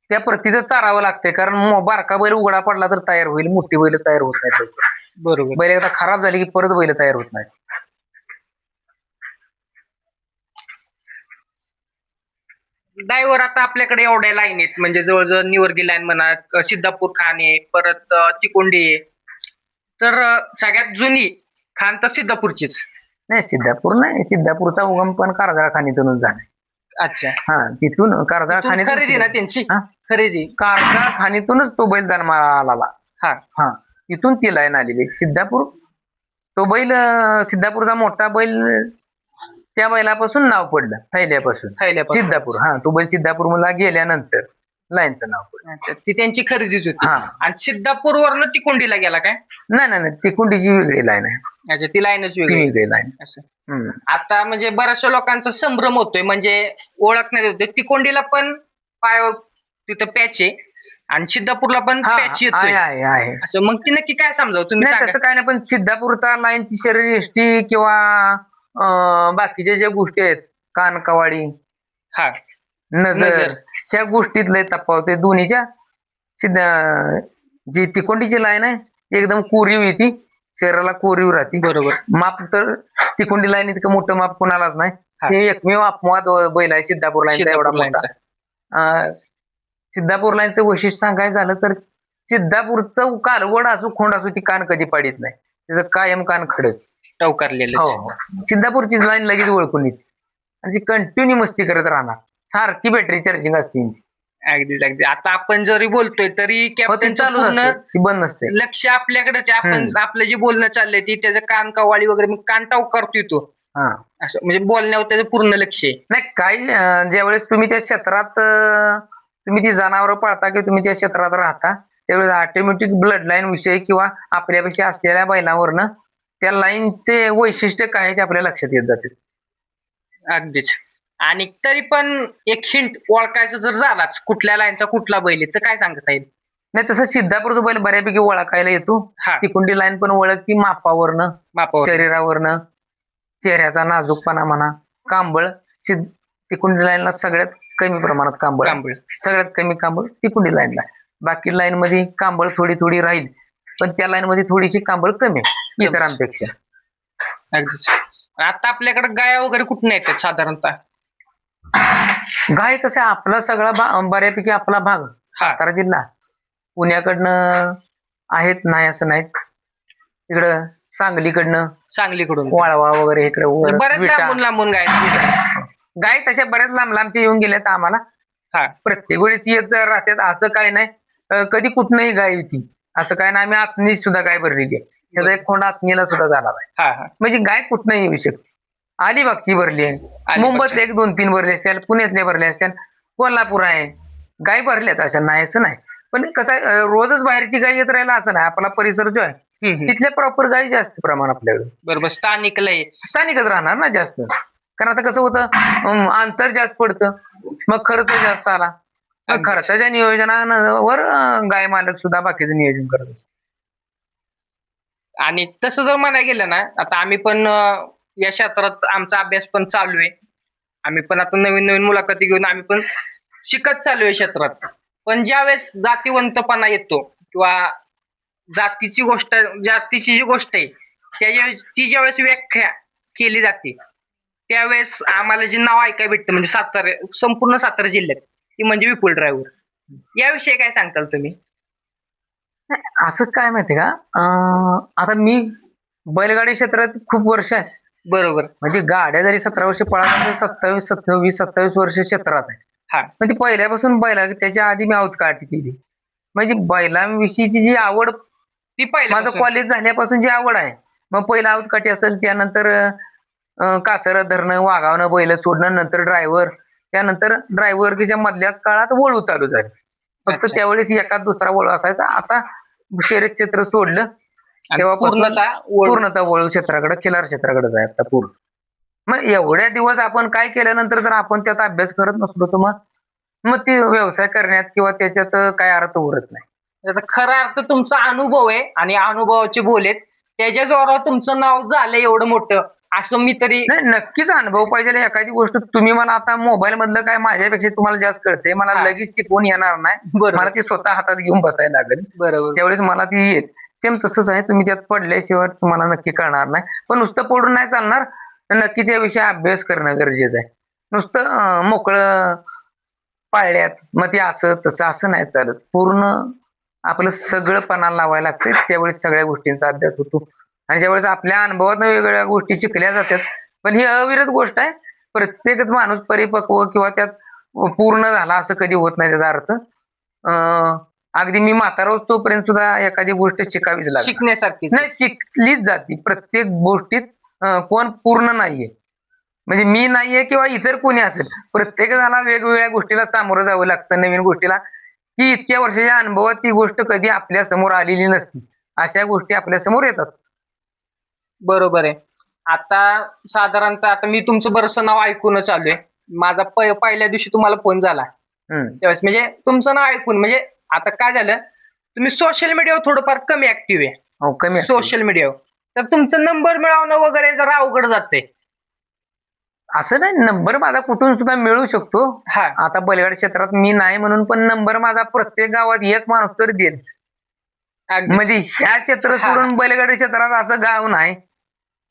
त्या प्रतीचं चारावं लागतंय, कारण बारका बैल उघडा पडला तर तयार होईल, मोठी बैल तयार होत नाहीत. बरोबर. बैल एकदा खराब झाली की परत बैल तयार होत नाही. ड्रायव्हर आता आपल्याकडे एवढ्या लाईन आहेत, म्हणजे जवळजवळ निवर्गी लाईन म्हणा, सिद्धापूर खान आहे, परत तिकोंडी आहे. तर सगळ्यात जुनी खान तर सिद्धापूरचीच. नाही सिद्धापूर नाही, सिद्धापूरचा उगम पण कारजाळ खाणीतूनच झाला. अच्छा. हा तिथून कारजाळ तिथून खाणीतून खरेदी ना त्यांची? हा? खरेदी. कारजाळ खाणीतूनच तो बैल जन्माला आला. हा हा तिथून ती लाईन आलेली. सिद्धापूर तो बैल, सिद्धापूरचा मोठा बैल, त्या बैलापासून नाव पडलं, थैल्यापासून सिद्धापूर. हा तो बैल सिद्धापूर मला गेल्यानंतर लाईनचं नाव पडलं. अच्छा. ती त्यांची खरेदीच होती. हा आणि सिद्धापूर वरनं तिकोंडीला गेला काय? नाही ती कुंडीची वेगळी लाईन आहे. अच्छा. ती लाईनच ती वेगळी. वेगळी लाईन. असं. आता म्हणजे बऱ्याचशा लोकांचा संभ्रम होतोय, म्हणजे ओळखण्यात येतोय. तिकोंडीला पण पाय तिथं पॅच आहे आणि सिद्धापूरला पण पॅच येतोय. आहे. असं मग ती नक्की काय समजावं तुम्ही नाही सांगा. तसं काय नाही, पण सिद्धापूरचा लाईनची शरीर एसटी किंवा बाकीच्या ज्या गोष्टी आहेत, कान कवाडी, हा नजर, ह्या गोष्टीत लय तफावत आहे दोन्हीच्या. जी तिकोंडीची लाईन आहे एकदम कोरीव येते, शरीराला कोरीव राहते. बरोबर. माप तर तिकोंडी लाईन इतकं मोठं माप कोणालाच नाही. हे एकमेव अपवाद बैल आहे सिद्धापूर लाईनचा एवढा मोठा. सिद्धापूर लाईनचं वैशिष्ट्य सांगायचं झालं तर, सिद्धापूरचं कालवड असो खोंड असो, ती कान कधी पाडीत नाही. त्याचं कायम कान खडच टवकारलेलं. हो. सिद्धापूरची लाईन लगेच ओळखून येते आणि ती कंटिन्यू मस्ती करत राहणार. सारखी बॅटरी चार्जिंग असते. अगदी. आता आपण जरी बोलतोय तरी कॅप्टन चालू ती बंद नसते. लक्ष आपल्याकडेच आहे. आपण आपलं जे बोलणं चाललंय ती त्याचं कान कवाळी वगैरे मग कान टावकारतोय तो. असं म्हणजे बोलण्यावर त्याचं पूर्ण लक्ष आहे. नाही काही ज्यावेळेस तुम्ही त्या क्षेत्रात तुम्ही ती जनावरं पाळता किंवा तुम्ही त्या क्षेत्रात राहता, त्यावेळेस ऑटोमॅटिक ब्लड लाईन विषयी किंवा आपल्यापेक्षा असलेल्या बैलावरनं त्या लाईनचे वैशिष्ट्य काय ते आपल्या लक्षात येत जाते. अगदीच. आणि तरी पण एक हिंट ओळखायचं जर झालाच कुठल्या लाईनचा कुठला बैल आहे तर काय सांगता येईल? नाही तसं सिद्धापूरचा बैल बऱ्यापैकी ओळखायला येतो. हा, तिकुंडी लाईन पण ओळखती मापावरनं, मापावर. शरीरावरनं, चेहऱ्याचा नाजूकपणा म्हणा, कांबळ. तिकुंडी लाईनला सगळ्यात कमी प्रमाणात कांबळ आहे. कांबळ. सगळ्यात कमी कांबळ तिकुंडी लाईनला. बाकी लाईन मध्ये कांबळ थोडी थोडी राहील, पण त्या लाईन मध्ये थोडीशी कांबळ कमी आहे इतरांपेक्षा. अगदीच. आता आपल्याकडे गाया वगैरे कुठून येतात साधारणतः? गाय कसं आपला सगळा बऱ्यापैकी आपला भाग हा, सातारा जिल्हा पुण्याकडनं आहेत, नाही असं नाहीत. इकडं सांगलीकडनं सांगलीकडून वाळवा वगैरे इकडे म्हणजे बऱ्याच लांबून लांबून गाय आहेत. गाय तशा बऱ्याच लांब लांबचे येऊन गेल्यात आम्हाला. हा, प्रत्येक वेळेस येत राहतात असं काय नाही. कधी कुठनंही गाय होती असं काय नाही. आम्ही आत्नी सुद्धा गाय भरलेली आहे. त्याचा एक खोंड आत्नीला सुद्धा झाला आहे. हा, हा. म्हणजे गाय कुठनंही येऊ शकते. अलिबागची भरली आहे, मुंबईतले 1-2-3 भरले असतील, पुण्यातले भरले असतील, कोल्हापूर आहे. गाय भरल्यात अशा नाही असं नाही. पण कसं आहे, रोजच बाहेरची गाय येत राहिला असं नाही. आपला परिसर जो आहे हम्म, हम्म. तिथल्या प्रॉपर गाय जास्त प्रमाण आपल्याकडे बरोबर, स्थानिक लय. स्थानिकच राहणार ना जास्त. कारण आता कसं होतं, अंतर जास्त पडतं, मग खर्च जास्त आला. मग अगदीच. खर्चाच्या नियोजनावर गाय मालक सुद्धा बाकीचं नियोजन करत असतो. आणि तसं जर म्हणायला गेलं ना, आता आम्ही पण या क्षेत्रात आमचा अभ्यास पण चालू आहे. आम्ही पण आता नवीन नवीन मुलाखती घेऊन आम्ही पण शिकत चालू आहे क्षेत्रात. पण ज्यावेळेस जातीवंतपणा येतो किंवा जातीची जी गोष्ट आहे ती ज्यावेळेस व्याख्या केली जाते त्यावेळेस आम्हाला जे नाव ऐकायला भेटतं म्हणजे संपूर्ण सातारा जिल्ह्यात ती म्हणजे विपुल ड्रायव्हर. याविषयी काय सांगताल तुम्ही? असं काय माहितीये का, आता मी बैलगाडी क्षेत्रात खूप वर्ष आहे. बरोबर. म्हणजे गाड्या जरी 17 वर्ष पळाल्या तर 27 वर्ष क्षेत्रात आहे. हा, म्हणजे पहिल्यापासून त्याच्या आधी मी आऊत काठी केली. म्हणजे बैलांविषयीची जी आवड, ती पहिलं माझं कॉलेज झाल्यापासून जी आवड आहे. मग पहिला आऊत काठी असेल, त्यानंतर कासर धरणं, वागावणं, बैल सोडणं, नंतर ड्रायव्हर, त्यानंतर ड्रायव्हरच्या मधल्याच काळात वळू चालू झाले. फक्त अच्छा. त्यावेळेस एखाद दुसरा वळू असायचा. आता शर्यत क्षेत्र सोडलं आणि तेव्हापासून पूर्णतः पूर्णतः वळू क्षेत्राकडे, खिलार क्षेत्राकडे जाय आता पूर्ण. मग एवढ्या दिवस आपण काय केल्यानंतर जर आपण त्याचा अभ्यास करत नसलो तर मग मग ती व्यवसाय करण्यात किंवा त्याच्यात काय अर्थ उरत नाही. त्याचा खरा अर्थ तुमचा अनुभव आहे आणि अनुभवाचे बोल आहेत. त्याच्या जोरावर तुमचं नाव झालंय एवढं मोठं असं मी तरी. नाही, नक्कीच अनुभव पाहिजे. एखादी गोष्ट तुम्ही मला आता मोबाईल मधलं काय माझ्यापेक्षा तुम्हाला जास्त कळते, मला हा. लगेच शिकवून येणार नाही. बरोबर. मला ती स्वतः हातात घेऊन बसायला लागेल, बरोबर. त्यावेळेस मला ती येईल. सेम तसंच आहे, तुम्ही त्यात पडल्याशिवाय तुम्हाला नक्की कळणार नाही. पण नुसतं पडून नाही चालणार, तर नक्की त्याविषयी अभ्यास करणं गरजेचं आहे. नुसतं मोकळं पाळल्यात मग ते असं तसं असं नाही चालत. पूर्ण आपलं सगळं पणाला लावायला लागते, त्यावेळेस सगळ्या गोष्टींचा अभ्यास होतो. आणि ज्यावेळेस आपल्या अनुभवातून वेगवेगळ्या गोष्टी शिकल्या जातात. पण ही अविरत गोष्ट आहे. प्रत्येकच माणूस परिपक्व किंवा त्यात पूर्ण झाला असं कधी होत नाही. त्याचा अर्थ अगदी मी म्हातारा होतो तोपर्यंत सुद्धा एखादी गोष्ट शिकावीच लागते, शिकण्यासारखी. नाही शिकलीच जाते. प्रत्येक गोष्टीत कोण पूर्ण नाहीये. म्हणजे मी नाहीये किंवा इतर कोणी असेल, प्रत्येकाला वेगवेगळ्या गोष्टीला सामोरं जावं लागतं, नवीन गोष्टीला, की इतक्या वर्षाच्या अनुभवात ती गोष्ट कधी आपल्या समोर आलेली नसती. अशा गोष्टी आपल्या समोर येतात. बरोबर आहे. आता साधारणतः आता मी तुमचं बरंचसं नाव ऐकूनच आलोय. माझा पहिल्या दिवशी तुम्हाला फोन झाला त्यावेळेस म्हणजे तुमचं नाव ऐकून म्हणजे आता काय झालं, तुम्ही सोशल मीडियावर थोडंफार कमी ऍक्टिव्ह आहे. हो, कमी असते. सोशल मीडियावर तर तुमचा नंबर मिळवणं वगैरे जरा अवघड जाते. असं नाही, नंबर माझा कुठून सुद्धा मिळू शकतो. हा, आता बैलगाडी क्षेत्रात मी नाही म्हणून, पण नंबर माझा प्रत्येक गावात एक माणूस तर देईल. अगदी. म्हणजे ह्या क्षेत्र हा. सोडून बैलगाडी क्षेत्रात असं गाव नाही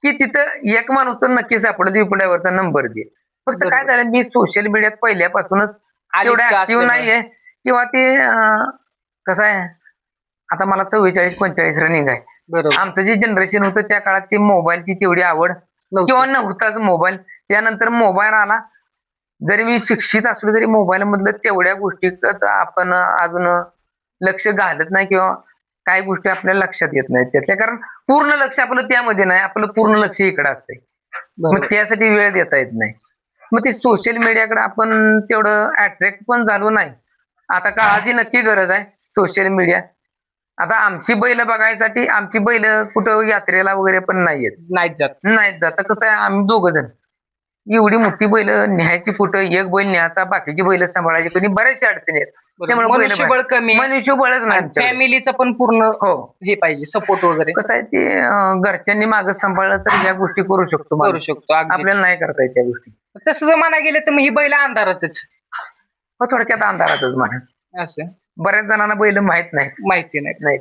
की तिथं एक माणूस तर नक्की सापडेल विपड्यावरचा नंबर देईल. फक्त काय बरोबर. झालं, मी सोशल मीडियात पहिल्यापासूनच आलीत तेवढं का ऍक्टिव्ह असल्यामुळे? नाहीये किंवा ते कसं आहे, आता मला 44-45 रनिंग आहे. बरोबर. आमचं जे जनरेशन होतं त्या काळात ते मोबाईलची तेवढी आवड नव्हती. किंवा नव्हताच मोबाईल. त्यानंतर मोबाईल आला. जरी मी शिक्षित असलो तरी मोबाईल मधलं तेवढ्या गोष्टी आपण अजून लक्ष घालत नाही किंवा काही गोष्टी आपल्याला लक्षात येत नाहीत त्यातल्या. कारण पूर्ण लक्ष आपलं त्यामध्ये नाही, आपलं पूर्ण लक्ष इकडे असतंय. मग बरोबर. त्यासाठी वेळ देता येत नाही. मग ते सोशल मीडियाकडे आपण तेवढं अट्रॅक्ट पण झालो नाही. आता काळाची नक्की गरज आहे सोशल मीडिया. आता आमची बैल बघायसाठी आमची बैल कुठं यात्रेला वगैरे पण नाही येत, नाहीच जात. नाहीत जात. कसं आहे, आम्ही 2 जण एवढी मोठी बैल न्यायची कुठं, एक बैल न्यायचा, बाकीची बैल सांभाळायची, कोणी बऱ्याचशा अडचणी आहेत. त्यामुळे बैल मनुष्यबळ कमी आहे. मनुष्यबळच नाही आमच्याकडे. फॅमिलीचं पण पूर्ण हो, हे पाहिजे सपोर्ट वगैरे कसं आहे ते घरच्यांनी मागं सांभाळलं तर या गोष्टी करू शकतो करू माणूस. शकतो. अगदीच. आपल्याला नाही करता येत त्या गोष्टी. तसं जर म्हणा गेलं तर मग ही बैल अंधारातच हो, थोडक्यात अंधारातच म्हणा. असं बऱ्याच जणांना बैल माहित नाही. माहिती नाही. नाही.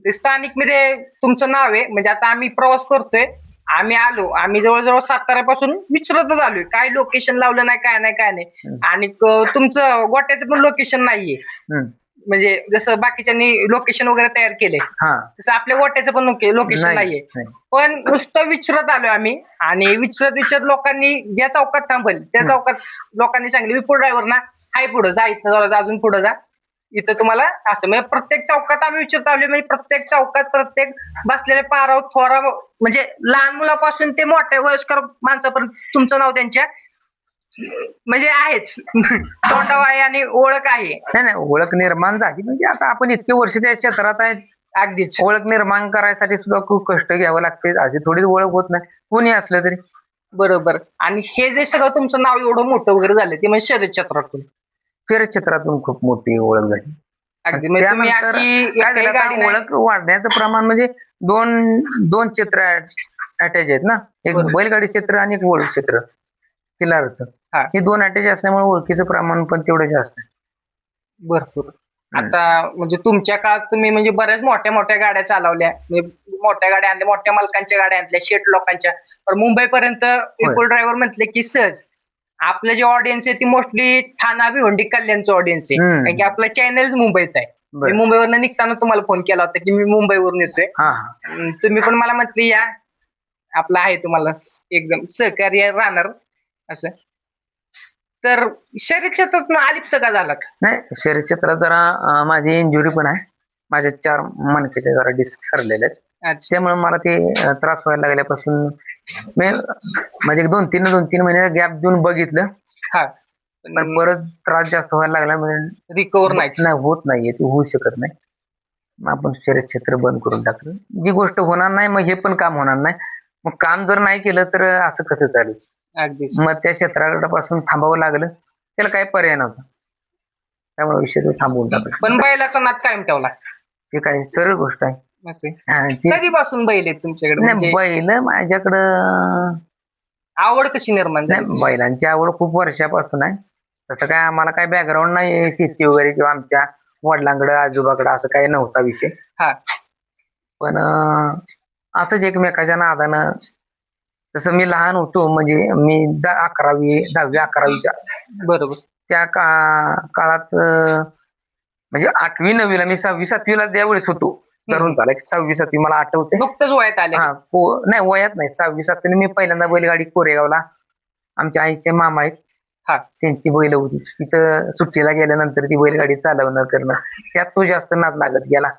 ते स्थानिक मध्ये तुमचं नाव आहे, म्हणजे आता आम्ही प्रवास करतोय, आम्ही जवळजवळ साताऱ्यापासून विचारतच आलोय, काय लोकेशन लावलं नाही, काय नाही. आणि तुमचं गोट्याचं पण लोकेशन नाहीये. म्हणजे जसं बाकीच्यांनी लोकेशन वगैरे तयार केले तसं आपल्या गोट्याचं पण लोकेशन नाहीये. पण नुसतं विचारत आलोय आम्ही, आणि विचारत लोकांनी ज्या चौकात थांबल त्या चौकात लोकांनी सांगितलं विपुल ड्रायव्हर ना हाय पुढं जा, इथं जरा अजून पुढं जा, इथं तुम्हाला असं. म्हणजे प्रत्येक चौकात आम्ही विचारत आलोय, म्हणजे प्रत्येक चौकात प्रत्येक बसलेले पाराव थोरा, म्हणजे लहान मुलापासून ते मोठ्या वयस्कर माणसापर्यंत तुमचं नाव त्यांच्या म्हणजे आहेच. तोंडाव आहे आणि ओळख आहे. नाही, ओळख निर्माण झाली म्हणजे आता आपण इतके वर्ष त्या क्षेत्रात आहेत. अगदीच. ओळख निर्माण करायसाठी सुद्धा खूप कष्ट घ्यावं लागते. अशी थोडीच ओळख होत नाही कोणी असलं तरी. बरोबर. आणि हे जे सगळं तुमचं नाव एवढं मोठं वगैरे झालं ते म्हणजे शर्यत क्षेत्रातून खूप मोठी ओळख झाली. अगदी. म्हणजे तुम्ही त्यानंतर अशी काय एकही झालं, गाडी आता ओळख वाढण्याचं प्रमाण म्हणजे दोन क्षेत्र अटॅच आहेत ना, एक बरोबर. बैलगाडी क्षेत्र आणि एक वळू क्षेत्र किल्लारचं. हा. हे दोन अटॅच असल्यामुळे ओळखीचं प्रमाण पण तेवढं जास्त आहे. भरपूर. आता म्हणजे तुमच्या काळात तुम्ही म्हणजे बऱ्याच मोठ्या मोठ्या गाड्या चालवल्या, म्हणजे मोठ्या गाड्या आणल्या, मोठ्या मालकांच्या गाड्या आणल्या, शेट लोकांच्या, पण मुंबईपर्यंत विपुल ड्रायव्हर म्हटले की सहज आपलं जे ऑडियन्स आहे ती मोस्टली ठाणा भिवंडी कल्याणचं ऑडियन्स आहे. कारण की आपलं चॅनल मुंबईचं आहे. मी मुंबईवरून निघताना तुम्हाला फोन केला होता की मी मुंबईवरून येतोय. तुम्ही पण मला म्हटली या, आपलं आहे तुम्हाला एकदम सहकार्य राहणार असं. तर शर्यत क्षेत्रात अलिप्त का झाला? नाही, शर्यत क्षेत्रात जरा माझी इंजुरी पण आहे. माझ्या 4 मणक्याच्या जरा डिस्क सरलेले आहेत. त्यामुळे मला ते त्रास व्हायला लागल्यापासून मी म्हणजे 2-3 महिन्याचा गॅप देऊन बघितलं. पण परत त्रास जास्त व्हायला लागला म्हणजे रिकव्हर होत नाहीये, ते होऊ शकत नाही. मग आपण शर्यत क्षेत्र बंद करून टाकलं. जी गोष्ट होणार नाही मग हे पण काम होणार नाही. मग काम जर नाही केलं तर असं कसं चालेल. अगदीच. मग त्या क्षेत्रापासून थांबावं लागलं. त्याला काही पर्याय नव्हता, त्यामुळे विषय तो थांबवून टाकला. पण बैलाचा नाद कायम ठेवला. ते काही सरळ गोष्ट आहे. कधीपासून बैल आहेत तुमच्याकडे? नाही, बैल माझ्याकडं आवड कशी निर्माण झाली? बैलांची आवड खूप वर्षापासून आहे. तसं काय आम्हाला काही बॅकग्राऊंड नाही शेती वगैरे, किंवा आमच्या वडिलांकडे आजोबाकडे असं काही नव्हता विषय. पण असंच एकमेकाच्या नादानं, जसं मी लहान होतो म्हणजे मी 10वी-11वीच्या बरोबर त्या काळात म्हणजे 8वी-9वीला मी 6वी-7वीला ज्या वेळेस होतो तरुण झाला, 6वी-7वी मला आठवते. नुकतंच वयात आले? नाही, वयात नाही. 6वी-7वी मी पहिल्यांदा बैलगाडी कोरेगावला, आमच्या आईचे मामा आहेत त्यांची बैल होती तिथं, सुट्टीला गेल्यानंतर ती बैलगाडी चालवणं करणं त्यात तो जास्त नाद लागत गेला.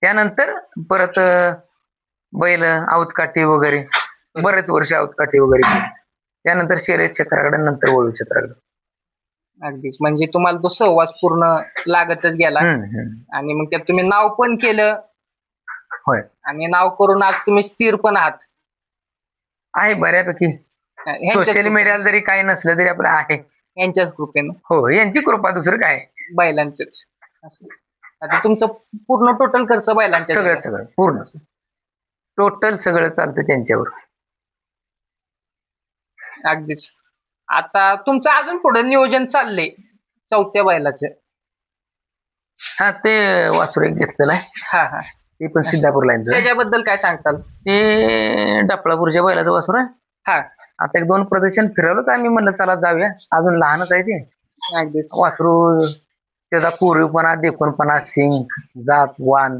त्यानंतर परत बैल औतकाठी वगैरे बरेच वर्ष औतकाठी वगैरे, त्यानंतर शर्यत क्षेत्राकडे, नंतर वळू क्षेत्राकडे. अगदीच. म्हणजे तुम्हाला तो सहवास पूर्ण लागतच गेला. आणि मग त्यात तुम्ही नाव पण केलं. होय. आणि नाव करून आज तुम्ही स्थिर पण आहात. आहे बऱ्यापैकी. सोशल मीडियाला जरी काही नसलं तरी आपलं आहे. यांच्याच कृपेनं. हो, यांची कृपा, दुसरं काय. बैलांचेच. आता तुमचं पूर्ण टोटल खर्च बैलांच्या? सगळं पूर्ण टोटल सगळं चालतं त्यांच्यावर. अगदीच. आता तुमचं अजून पुढे नियोजन चाललंय 4थ्या बैलाचे? ते वासुर एक घेतलेलं आहे. ते पण सिद्धापूर लाईनचं. त्याच्याबद्दल काय सांगताल? ते डपळापूरच्या बैलाचं वासुर आहे. आता 1-2 प्रदर्शन फिरवलं आम्ही, म्हणलं चला जाऊया, अजून लहानच आहे ते. अगदीच. वासरू त्याचा कोरीवपणा, देखूनपणा, सिंग, जात, वान,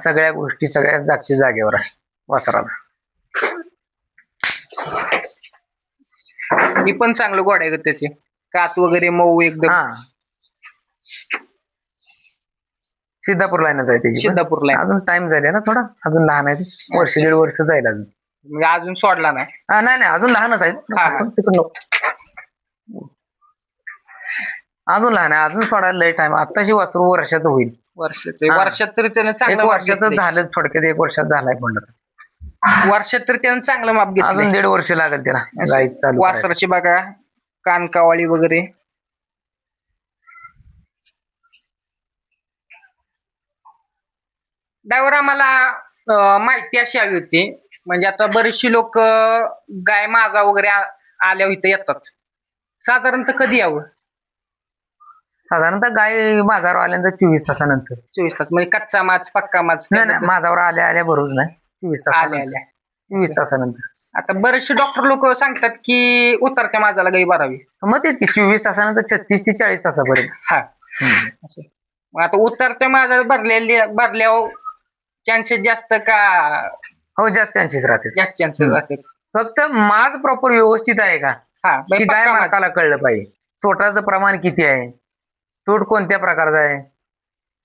सगळ्या गोष्टी सगळ्या जागच्या जागेवर आहे वासराला. मी पण चांगलं गोड आहे त्याचे, कात वगैरे मऊ एकदम. सिद्धापूर लाईनच आहे त्याची. सिद्धापूर लाईन. अजून टाइम झाले ना थोडा, अजून लहान आहे, 1-1.5 वर्ष जाईल अजून. म्हणजे अजून सोडला नाही? नाही, अजून लहानच आहे. अजून लहान आहे, अजून सोडायला लय टाइम. आताशी वासरू वर्षाचं होईल. वर्षात तरी त्याने चांगलं वर्षाचं झालं, थोडक्यात 1 वर्षात झालाय म्हणलं. वर्षात तर त्यानं चांगलं माप अजून घेतलं 1.5 वर्ष लागेल त्याला गाई चालू करायला. वासराची बघा कानकावाळी वगैरे. ड्रायव्हर आम्हाला माहिती अशी हवी होती, म्हणजे आता बरेचशी लोक गाय माझा वगैरे आल्या इथं येतात, साधारणतः कधी यावं? साधारणतः गाय माझ्यावर आल्यानंतर 24 तासानंतर. 24 तास म्हणजे कच्चा माच पक्का माच नाही माझ्यावर आल्या आल्या बरोच नाही 24 आल्या तासानंतर. आल्या. 24 तासानंतर. आता बरेचसे डॉक्टर लोक सांगतात की उतरत्या माझाला गाई भरावी. मग तेच की 24 तासानंतर 36 ते 40 तासापर्यंत. हा असं. मग आता उतरत्या माझा भरल्यावर चान्सेस जास्त का हो जास्त चान्सेस राहते. जास्त चान्सेस राहते? फक्त माज प्रॉपर व्यवस्थित आहे का हा की गाय पक्का माच. मालकाला कळलं पाहिजे. सोटाचं प्रमाण किती आहे, सोट कोणत्या प्रकारचा आहे,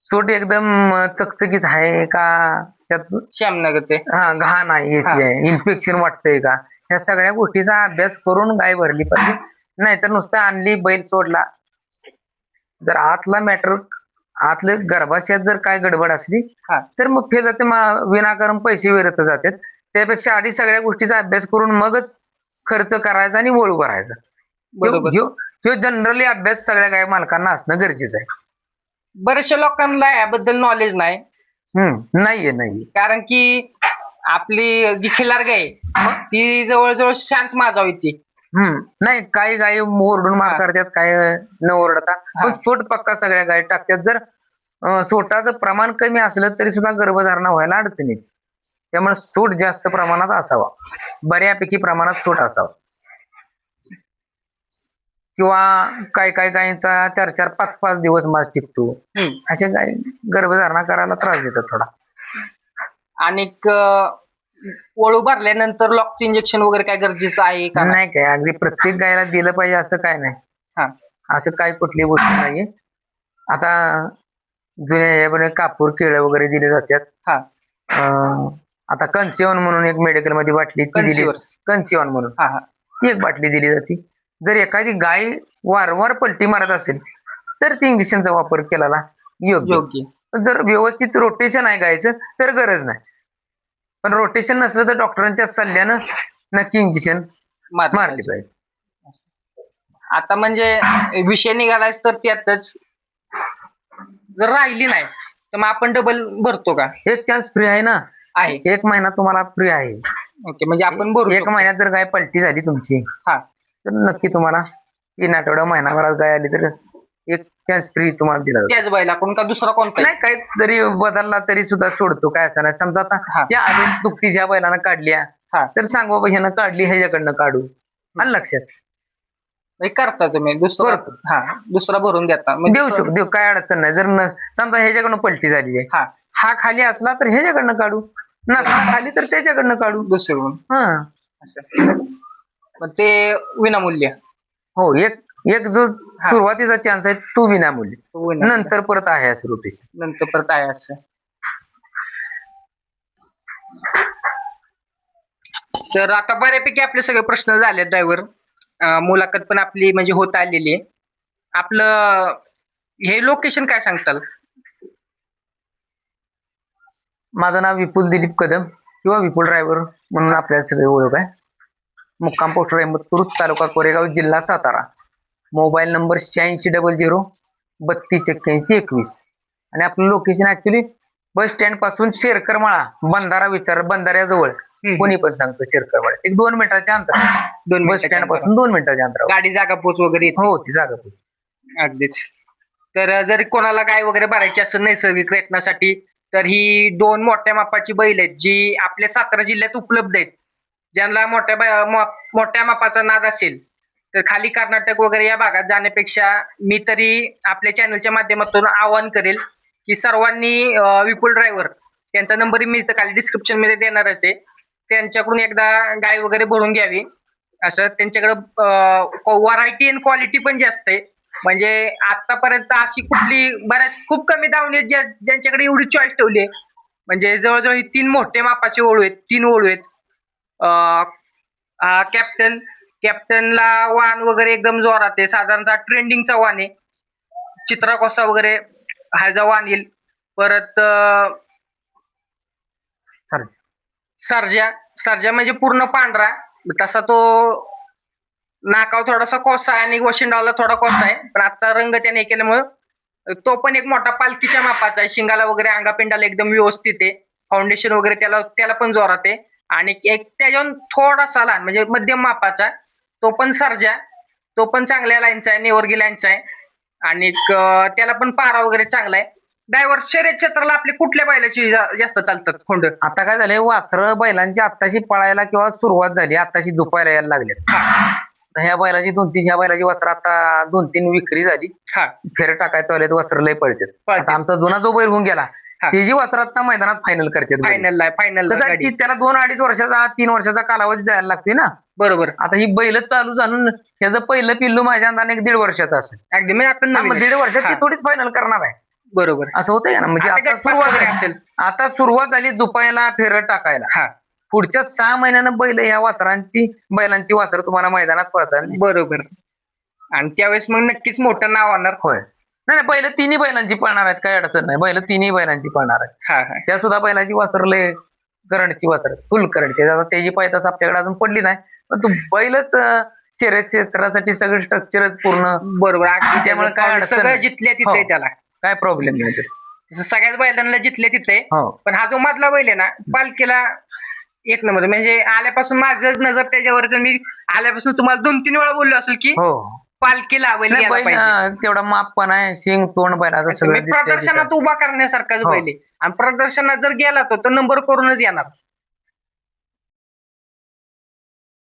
सोट एकदम चकचकीत आहे का, त्यात श्यामनगर ते घाण आहे येते आहे, इन्फेक्शन वाटतंय का, ह्या सगळ्या गोष्टीचा अभ्यास करून गाय भरली पाहिजे. नाहीतर नुसतं आणली बैल सोडला, जर आतला मॅटर आतलं गर्भाशयात जर काय गडबड असली हा. तर तर मग हे जाते विनाकारण पैसे विरत जातात. त्यापेक्षा आधी सगळ्या गोष्टीचा अभ्यास करून मगच खर्च करायचा आणि वळू करायचा. बरोबर. ह्यो जनरली अभ्यास सगळ्या गाय मालकांना असणं गरजेचं आहे. बऱ्याचशा लोकांना याबद्दल नॉलेज नाही, नाहीये. कारण की आपली जी खिल्लार गाय आहे, ती जवळजवळ शांत माजावी ती. नाही काही गायी ओरडून मार करतात, काय न ओरडता, पण सोट पक्का सगळ्या गायी टाकतात. जर सोटाचं प्रमाण कमी असलं तरी सुद्धा गर्भधारणा व्हायला अडचणी. त्यामुळे सूट जास्त प्रमाणात असावा, बऱ्यापैकी प्रमाणात सूट असावा. किंवा काही गायींचा 4-4, 5-5 दिवस मास टिकतो. अशा गायी गर्भधारणा करायला त्रास देतात थोडा. आणि वळू भरल्यानंतर लॉकचं इंजेक्शन वगैरे काय गरजेचं आहे का? नाही काय अगदी प्रत्येक गायला दिलं पाहिजे असं काय नाही. असं काय कुठली गोष्ट नाहीये. आता जुन्या याच्यामध्ये कापूर केळं वगैरे दिले जातात. आता कन्सिओन म्हणून एक मेडिकल मध्ये बाटली दिली, कन्सिओन म्हणून एक बाटली दिली जाते. जर एखादी गाय वारंवार पलटी मारत असेल तर ती इंजेक्शनचा वापर केलेला योग्य. जर व्यवस्थित रोटेशन आहे गायचं तर गरज नाही, पण रोटेशन नसलं तर डॉक्टरांच्या सल्ल्यानं नक्की इंजेक्शन मारली पाहिजे. आता म्हणजे विषय निघालाय तर त्यातच जर राहिली नाही तर मग आपण डबल भरतो का? एक चान्स फ्री आहे ना, आहे 1 महिना तुम्हाला फ्री आहे. ओके, म्हणजे आपण भरू 1 महिन्यात जर गाय पलटी झाली तुमची तर नक्की तुम्हाला 3 आठवडा महिनाभरात गाय आली तर एक चान्स फ्री तुम्हाला दिला जातो. त्याच बैला कोण का दुसरा कोणता नाही, काही जरी बदलला तरी सुद्धा सोडतो. काय असं नाही, समजा आता त्या आधी दुखती ज्या बैलानं काढल्या तर सांग बाबा ह्यानं काढली, ह्याच्याकडनं काढू, आणि लक्षात करता तुम्ही दुसरा भरून देता? देऊ काय अडचण नाही. जर समजा ह्याच्याकडनं पलटी झाली आहे, हा खाली असला तर ह्याच्याकडनं काढू, नसला खाली तर त्याच्याकडनं काढू दुसरीकडून. ते विनामूल्य. हो, एक जो सुरुवातीचा चान्स आहे तो विनामूल्य, नंतर परत आहे असं रोटेशन. तर आता बऱ्यापैकी आपले सगळे प्रश्न झाले ड्रायव्हर, मुलाखत पण आपली म्हणजे होत आलेली आहे. आपलं हे लोकेशन काय सांगताल? माझं नाव विपुल दिलीप कदम किंवा विपुल ड्रायव्हर म्हणून आपल्याला सगळे ओळख आहे. मुक्काम पोस्ट अहमदपूर, तालुका कोरेगाव, जिल्हा सातारा. Mobile number 8600328121. आणि आपलं लोकेशन ऍक्च्युली बस स्टँड पासून शेरकरमाळा बंधाऱ्याजवळ. कोणी पण सांगतो शेरकरमाळा, एक 2 मिनिटाच्या अंतर. बस स्टँड पासून 2 मिनिटाच्या अंतरावर गाडी जागा पोच वगैरे. हो, ती जागा पोच अगदीच. तर जरी कोणाला गाय वगैरे भरायची असेल नैसर्गिक प्रयत्नासाठी तर ही 2 मोठ्या मापाची बैल आहेत जी आपल्या सातारा जिल्ह्यात उपलब्ध आहेत. ज्यांना मोठ्या मापाचा नाद असेल तर खाली कर्नाटक वगैरे या भागात जाण्यापेक्षा मी तरी आपल्या चॅनलच्या माध्यमातून आवाहन करेल की सर्वांनी विपुल ड्रायव्हर त्यांचा नंबर मी इथं खाली डिस्क्रिप्शन मध्ये देणारच आहे, त्यांच्याकडून एकदा गाय वगैरे भरून घ्यावी. असं त्यांच्याकडे व्हरायटी आणि क्वालिटी पण जास्त आहे. म्हणजे आतापर्यंत अशी खूप कमी दावणी ज्यांच्याकडे एवढी चॉईस ठेवली आहे. म्हणजे जवळजवळ 3 मोठे मापाचे ओळू आहेत, 3 ओळू आहेत. कॅप्टनला वाण वगैरे एकदम जोरात आहे, साधारणतः ट्रेंडिंगचा वाण आहे. चित्रा कोसा वगैरे ह्याचा वाण येईल. परत सर्जा सर्जा म्हणजे पूर्ण पांढरा, तसा तो नाकावर थोडासा कोसा आहे आणि वशिंडाला थोडा कोसा आहे, पण आता रंग त्याने केल्यामुळे तो पण एक मोठा पालखीच्या मापाचा आहे. शिंगाला वगैरे अंगापिंडाला एकदम व्यवस्थित आहे. फाउंडेशन वगैरे त्याला त्याला पण जोरात आहे. आणि एक त्याच्याहून थोडासा लहान म्हणजे मध्यम मापाचा तो पण सर्जा, तो पण चांगल्या लाईनचा आहे, नेवर्गी लाईनचा आहे. आणि त्याला पण पारा वगैरे चांगला आहे. ड्रायव्हर शर्यत क्षेत्राला आपली कुठल्या बैलाची जास्त चालतात खोंड? आता काय झालंय, वासरं बैलांची आत्ताशी पळायला किंवा सुरुवात झाली, आत्ताशी दुपायला यायला लागले. ह्या बैलाची ह्या बैलाची वस्त्र आता 2-3 विक्री झाली. हा फेर टाकायचं आले वस्त्र लय पळतात. पळतात. आता आमचा जुना जो बैल होऊन गेला हा. त्याची वस्त्र आता मैदानात फायनल करतात. फायनल कसं आहे की त्याला 2-2.5 वर्षाचा 3 वर्षाचा कालावधी जायला लागतोय ना. बरोबर. आता ही बैल चालू झालं, ह्याचं पहिलं पिल्लू माझ्या अंदाने 1.5 वर्षाचं असेल. अगदी म्हणजे आता नवीन 1.5 वर्षात ती हा. थोडीच फायनल करणार आहे. बरोबर. असं होतंय ना. म्हणजे आता आता गटपास सुरुवात वगैरे झाली. असेल. आता सुरुवात झाली दुपायला फेर टाकायला. हा पुढच्या 6 महिन्यानं बैल ह्या बैलांची वासरं तुम्हाला मैदानात पळतात. बरोबर. आणि त्यावेळेस मग नक्कीच मोठं नाव होणार. होय. नाही बैल तिन्ही बैलांची पळणार आहेत, काही अडचण नाही. बैल तिन्ही बैलांची पळणार आहेत. हा हा त्या सुद्धा बैलाची वासरले करंटची वासर फुल करंटची. आता त्याची पायतास आपल्याकडे अजून पडली नाही, पण तू बैलच शर्यत क्षेत्रासाठी सगळं स्ट्रक्चरच पूर्ण. बरोबर. अगदी त्यामुळे काय त्यामुळे अडचण सगळं नाही. जिथल्या तिथे हो. आहे त्याला. काय प्रॉब्लेम नाही त्यात. जसं सगळ्याच बैलांना जिथल्या तिथे आहे. हो पण हा जो मधला बैल आहे ना, पालखीला एक नंबर. म्हणजे आल्यापासून माझं नजर त्याच्यावरच, मी आल्यापासून तुम्हाला 2-3 वेळा बोललो असेल की हो. पालखीला बैल नाही, गेला बैल पाहिजे. तेवढा माप पण आहे, शिंग तोंड बैलाचं मी सगळं दिसतंय प्रदर्शनात तिथं. उभा करण्यासारखाच हो. बैल आहे. आणि प्रदर्शनात जर गेला तो नंबर करूनच येणार.